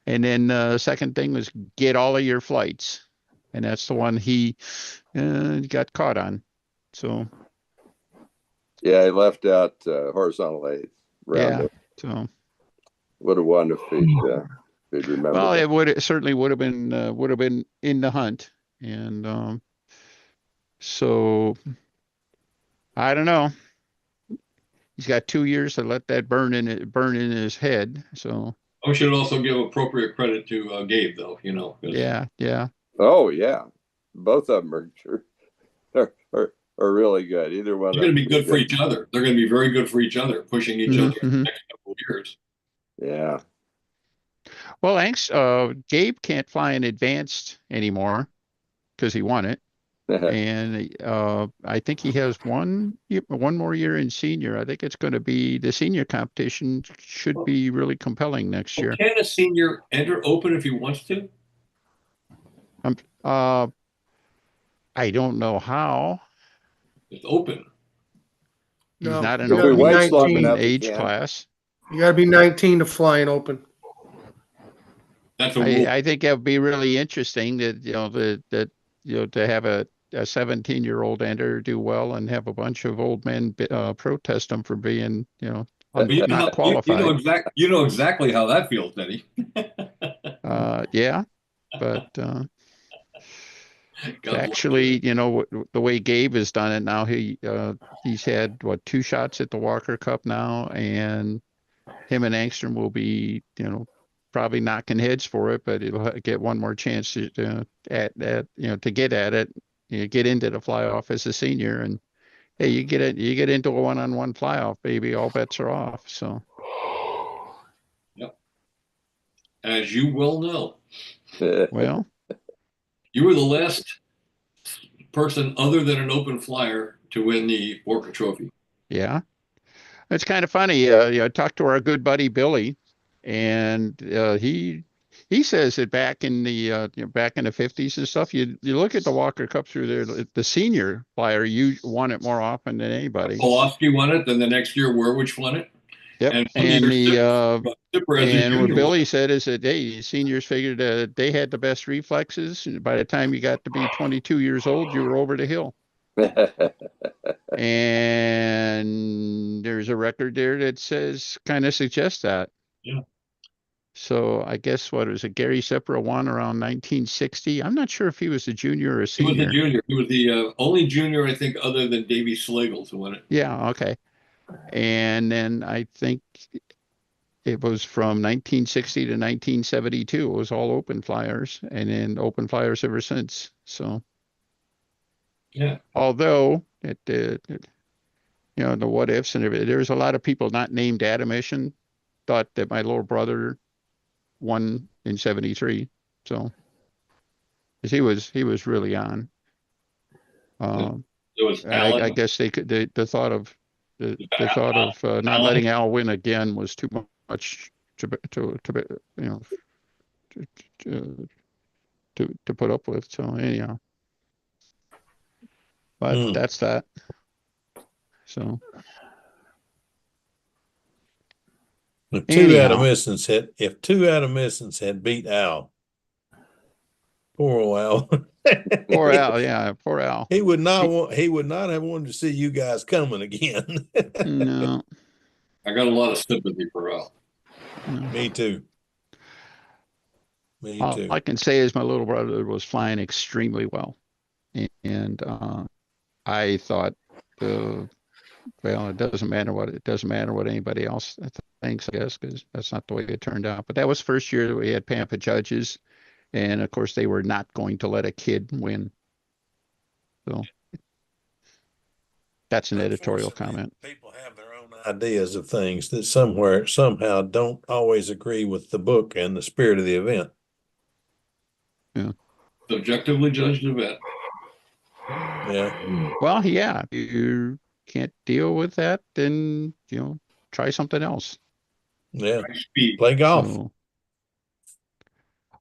and then the second thing was get all of your flights, and that's the one he got caught on. So Yeah, he left out horizontal eighth round. yeah, It so. would have won if he'd remembered. Well, that. it certainly would have been in the hunt, and so I don't know. He's got 2 years to let that burn in his head. So We should also give appropriate credit to Gabe, though. 'cause yeah. Oh yeah, both of them are really good. Either one. They're going to be good for each other. They're going to be very good for each other, pushing each other in the Mhm. next couple of years. Yeah. Well, Gabe can't fly in advanced anymore because he won it, and I think he has one more year in senior. I think it's going to be the senior competition should be really compelling next year. Can a senior enter open if he wants to? I don't know how. It's open. He's No, not an you gotta open be waits long 19. enough, he age can. class. You gotta be 19 to fly and open. That's a rule. I think that would be really interesting that to have a 17-year-old enter do well and have a bunch of old men protest him for being But not qualified. You know exactly how that feels, Denny. Yeah, but God bless actually, the way Gabe has done it now, he's had 2 shots at the Walker Cup now, and him and Angstrom will be probably knocking heads for it, but it'll get one more chance to to get at it, get into the fly off as a senior, and hey, you get into a one-on-one fly off, baby, all bets are off. So Yep. As you well know. well, You were the last person other than an open flyer to win the Walker Trophy. Yeah. It's kind of funny. I talked to our good buddy Billy, and he says that back in the back in the 50s and stuff, you look at the Walker Cup through there, the senior flyer, you won it more often than anybody. Pulaski won it, then the next year Werwich won it. Yep. And what Billy said is that seniors figured they had the best reflexes. And by the time you got to be 22 years old, you were over the hill. And there's a record there that says kind of suggests that. Yeah. So I guess what was it? Gary Sepra won around 1960. I'm not sure if he was a junior or a senior. He was a junior. He was the only junior, I think, other than Davy Slagle to win it. Yeah. Okay. And then I think it was from 1960 to 1972. It was all open flyers, and then open flyers ever since. So. Yeah. Although the what ifs and everything, there's a lot of people not named Adam Ischen thought that my little brother won in 73. So 'cause he was really on. I guess they could, the thought of not letting Al win again was too much to put up with. So anyhow. But that's that. So If two Adam Missons had beat Al, poor old Al. Poor Al, yeah, poor Al. He would not have wanted to see you guys coming again. No. I got a lot of sympathy for Al. Me too. All I can say is my little brother was flying extremely well. And I thought, well, it doesn't matter what anybody else thinks, I guess, because that's not the way it turned out. But that was the first year that we had Pampa judges, and of course they were not going to let a kid win. So that's an editorial comment. People have their own ideas of things that somehow don't always agree with the book and the spirit of the event. Yeah. Subjectively judged event. Yeah. Well, yeah. If you can't deal with that, then try something else. Yeah. Play golf. So,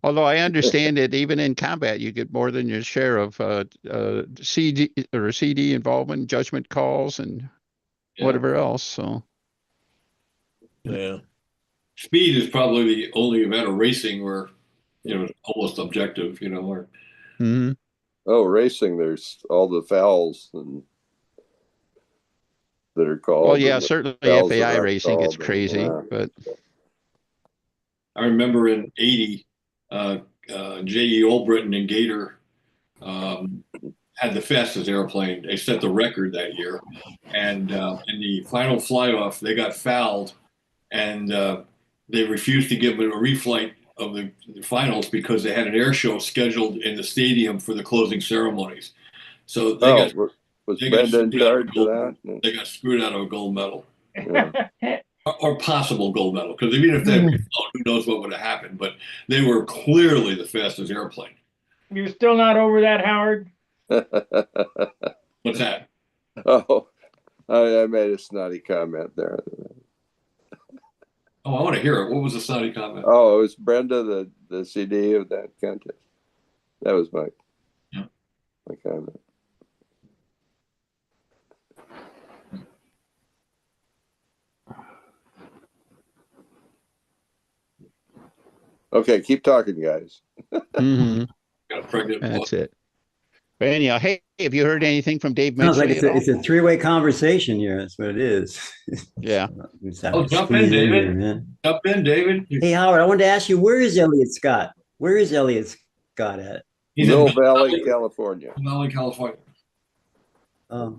although I understand that even in combat, you get more than your share of CD involvement, judgment calls, and whatever else. So, yeah. Speed is probably the only event of racing where it's almost objective. Or. Mm-hmm. Oh, racing! There's all the fouls that are called. Well, yeah, certainly FAI racing gets crazy, but I remember in '80, J.E. Olbritton and Gator had the fastest airplane. They set the record that year, and in the final fly-off, they got fouled, and they refused to give them a reflight of the finals because they had an air show scheduled in the stadium for the closing ceremonies. So they got screwed out of a gold medal. Yeah. or possible gold medal, because even if they had reflown, who knows what would have happened, but they were clearly the fastest airplane. You're still not over that, Howard? What's that? Oh, I made a snotty comment there. Oh, I want to hear it. What was the snotty comment? Oh, it was Brenda, the CD of that contest. That was my comment. Okay, keep talking, guys. Mm-hmm. Got a pregnant That's it. But anyhow, hey, have you heard anything from Dave Sounds Mitchell? like it's a three-way conversation here. That's what it is. Yeah. Jump in, David. Jump in, David. Hey, Howard, I wanted to ask you, where is Elliot Scott? Where is Elliot Scott at? He's in Mill Valley, California. Valley, California. Yeah.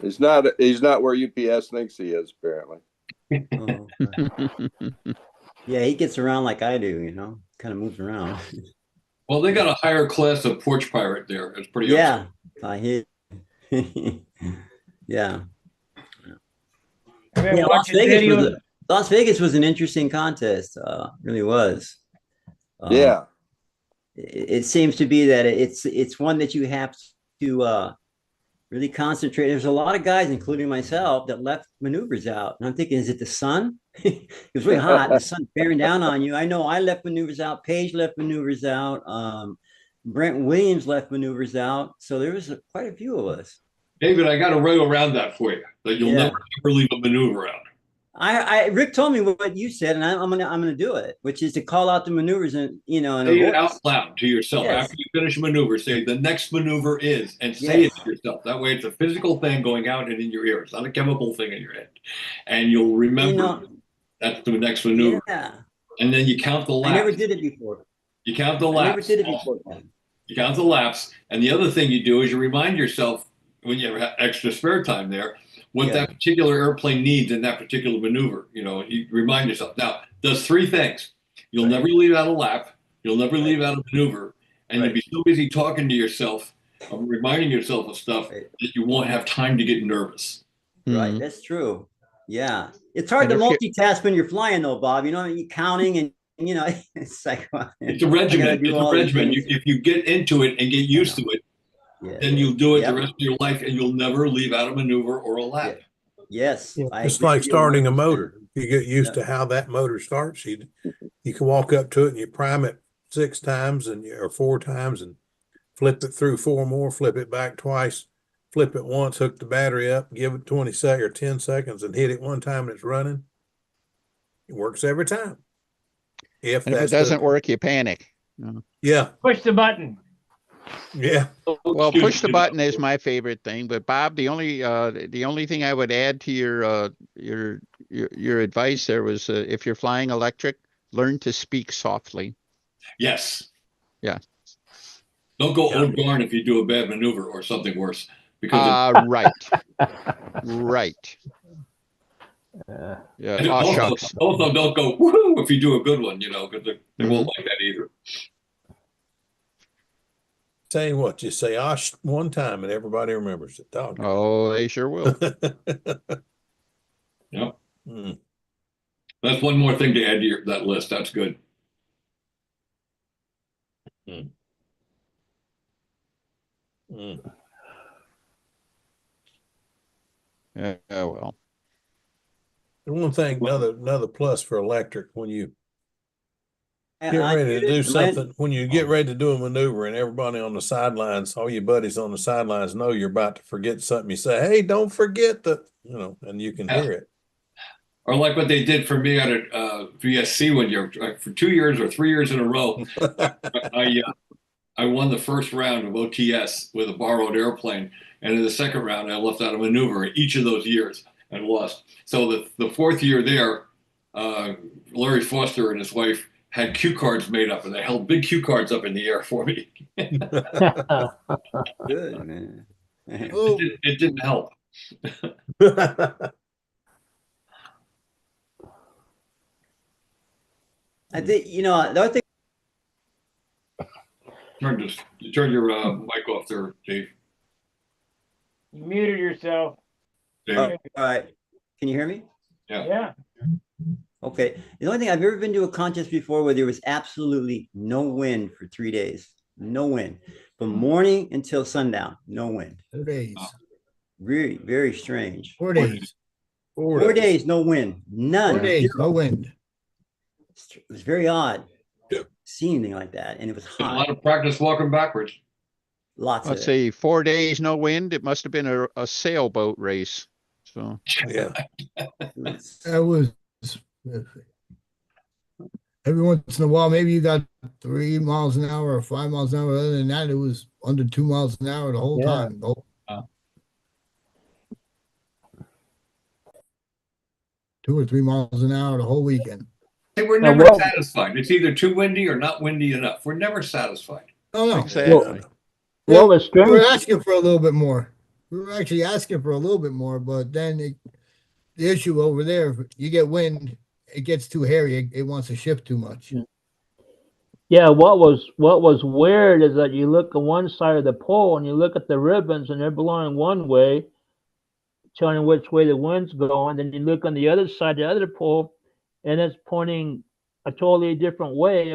He's not where UPS thinks he is, apparently. Oh, okay. Yeah, he gets around like I do, kind of moves around. Well, they got a higher class of porch pirate there. It's pretty awesome. I hear. Yeah. Las Vegas was an interesting contest. Really was. Yeah. it seems to be that it's one that you have to really concentrate. There's a lot of guys, including myself, that left maneuvers out. And I'm thinking, is it the sun? It was really hot. The sun bearing down on you. I know I left maneuvers out. Paige left maneuvers out. Brent Williams left maneuvers out. So there was quite a few of us. David, I got a rail around that for you, that you'll Yeah. never leave a maneuver out. Rick told me what you said, and I'm gonna do it, which is to call out the maneuvers and and say it out loud to yourself. Yes. After you finish a maneuver, say the next maneuver is, and say it to yourself. That way, it's a physical thing going out and in your ear. It's not a chemical thing in your head, and you'll remember that's the next maneuver. Yeah. And then you count the laps. I never did it before. You count the laps. I never did it before. You count the laps, and the other thing you do is you remind yourself when you have extra spare time there what that particular airplane needs in that particular maneuver. You remind yourself. Now, does three things. You'll never leave out a lap. You'll never leave out a maneuver. And you'll be so busy talking to yourself, reminding yourself of stuff that you won't have time to get nervous. Right. That's true. Yeah. It's hard to multitask when you're flying though, Bob. You're counting and it's like, it's a regimen. It's a regimen. If you get into it and get used to it, then you'll do it the rest of your life, and you'll never leave out a maneuver or a lap. Yes. It's like starting a motor. You get used to how that motor starts. You can walk up to it and you prime it 6 times or 4 times and flip it through 4 more, flip it back twice, flip it once, hook the battery up, give it 20 seconds or 10 seconds and hit it one time and it's running. It works every time. If it doesn't work, you panic. Yeah. Push the button. Yeah. Well, push the button is my favorite thing. But Bob, the only thing I would add to your advice there was if you're flying electric, learn to speak softly. Yes. Yeah. Don't go oh darn if you do a bad maneuver or something worse. Because right. Right. Yeah. Also, don't go woohoo if you do a good one, because they won't like that either. Saying what? You say "osh" one time and everybody remembers it. Dog. Oh, they sure will. Yep. That's one more thing to add to that list. That's good. Yeah, well. One thing, another plus for electric, when you get ready to do something, when you get ready to do a maneuver and everybody on the sidelines, all your buddies on the sidelines know you're about to forget something, you say, hey, don't forget that, and you can hear it. Or like what they did for me at VSC one year, for 2 years or 3 years in a row, I won the first round of OTS with a borrowed airplane. And in the second round, I left out a maneuver in each of those years and lost. So the fourth year there, Larry Foster and his wife had cue cards made up, and they held big cue cards up in the air for me. Good, man. It didn't help. I think, the other thing. Turn your mic off there, Dave. You muted yourself. All right. Can you hear me? Yeah. Okay. The only thing, I've ever been to a contest before where there was absolutely no wind for 3 days. No wind. From morning until sundown, no wind. 4 days. Really, very strange. 4 days. 4 days, no wind. None. 4 days, no wind. It was very odd. See anything like that, and it was hot. A lot of practice walking backwards. Let's see, 4 days, no wind. It must have been a sailboat race. So yeah, that was every once in a while. Maybe you got 3 miles an hour or 5 miles an hour. Other than that, it was under 2 miles an hour the whole time. 2 or 3 miles an hour the whole weekend. Hey, we're never satisfied. It's either too windy or not windy enough. We're never satisfied. Oh no, exactly. Well, it's strange. We were asking for a little bit more. We were actually asking for a little bit more, but then the issue over there, you get wind, it gets too hairy. It wants to shift too much. Yeah, what was weird is that you look at one side of the pole and you look at the ribbons and they're blowing one way, telling which way the wind's going. Then you look on the other side, the other pole, and it's pointing a totally different way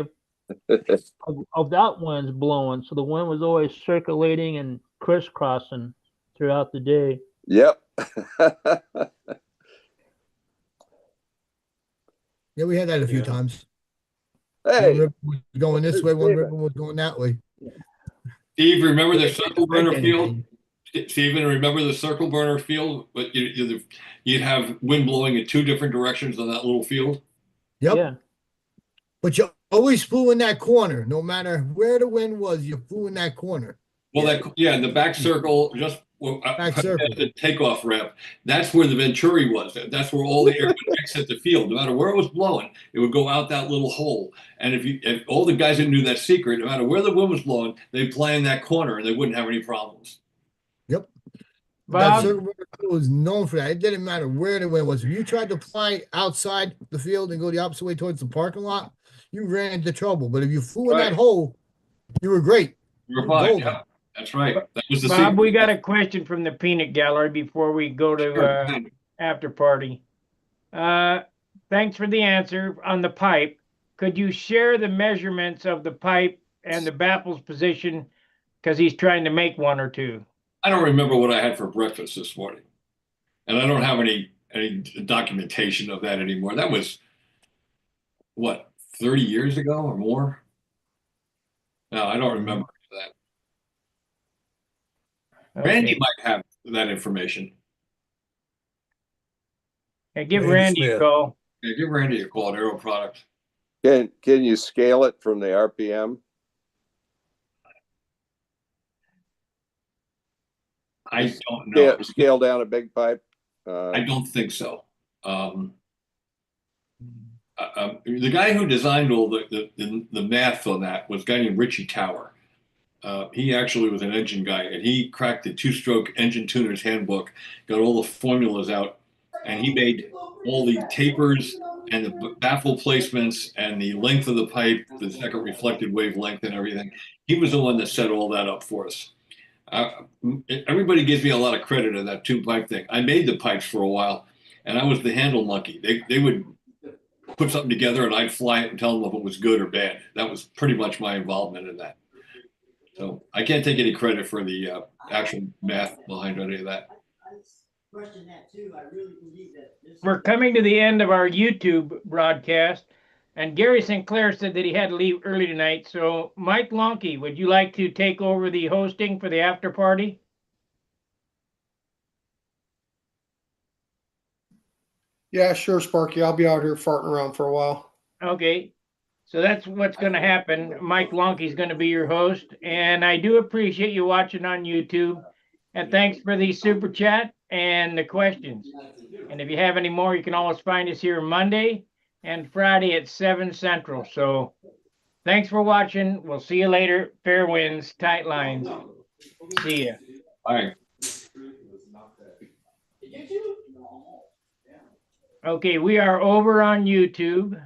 of that wind's blowing. So the wind was always circulating and crisscrossing throughout the day. Yep. Yeah, we had that a few Yeah. times. One Hey, river was going this way, one Steven. river was going that way. Steve, remember the It didn't circle burner affect field? anything. Stephen, remember the circle burner field? But you'd have wind blowing in two different directions on that little field. Yep. Yeah. But you always flew in that corner, no matter where the wind was, you flew in that corner. Well, the back circle, just Back circle. the takeoff ramp. That's where the Venturi was. That's where all the air would exit the field. No matter where it was blowing, it would go out that little hole. And if all the guys that knew that secret, no matter where the wind was blowing, they'd play in that corner and they wouldn't have any problems. Yep. That Bob, circle was known for that. It didn't matter where the wind was. If you tried to fly outside the field and go the opposite way towards the parking lot, you ran into trouble. But if you flew in that Right. hole, you were great. You're You were fine. golden. Yeah, that's right. That was the Bob, secret. we got a question from the peanut gallery before we go to Sure. after party. Thanks for the answer on the pipe. Could you share the measurements of the pipe and the baffle's position? Because he's trying to make one or two. I don't remember what I had for breakfast this morning, and I don't have any documentation of that anymore. That was what, 30 years ago or more? No, I don't remember that. Randy Okay. might have that information. Hey, give Randy Randy a Smith. call. Yeah, give Randy a call at Aero Products. Can you scale it from the RPM? I don't know. Scale down a big pipe? I don't think so. The guy who designed all the math on that was a guy named Richie Tower. He actually was an engine guy, and he cracked the two-stroke engine tuner's handbook, got all the formulas out, and he made all the tapers and the baffle placements and the length of the pipe, the second reflected wavelength and everything. He was the one that set all that up for us. Everybody gives me a lot of credit on that two pipe thing. I made the pipes for a while, and I was the handle monkey. They would put something together, and I'd fly it and tell them if it was good or bad. That was pretty much my involvement in that. So I can't take any credit for the actual math behind any of that. We're coming to the end of our YouTube broadcast, and Gary Sinclair said that he had to leave early tonight. So, Mike Lonke, would you like to take over the hosting for the after party? Yeah, sure, Sparky. I'll be out here farting around for a while. Okay, so that's what's going to happen. Mike Lonke is going to be your host, and I do appreciate you watching on YouTube. And thanks for the super chat and the questions. And if you have any more, you can always find us here Monday and Friday at 7 Central. So thanks for watching. We'll see you later. Fair winds, tight lines. See ya. Bye. Okay, we are over on YouTube.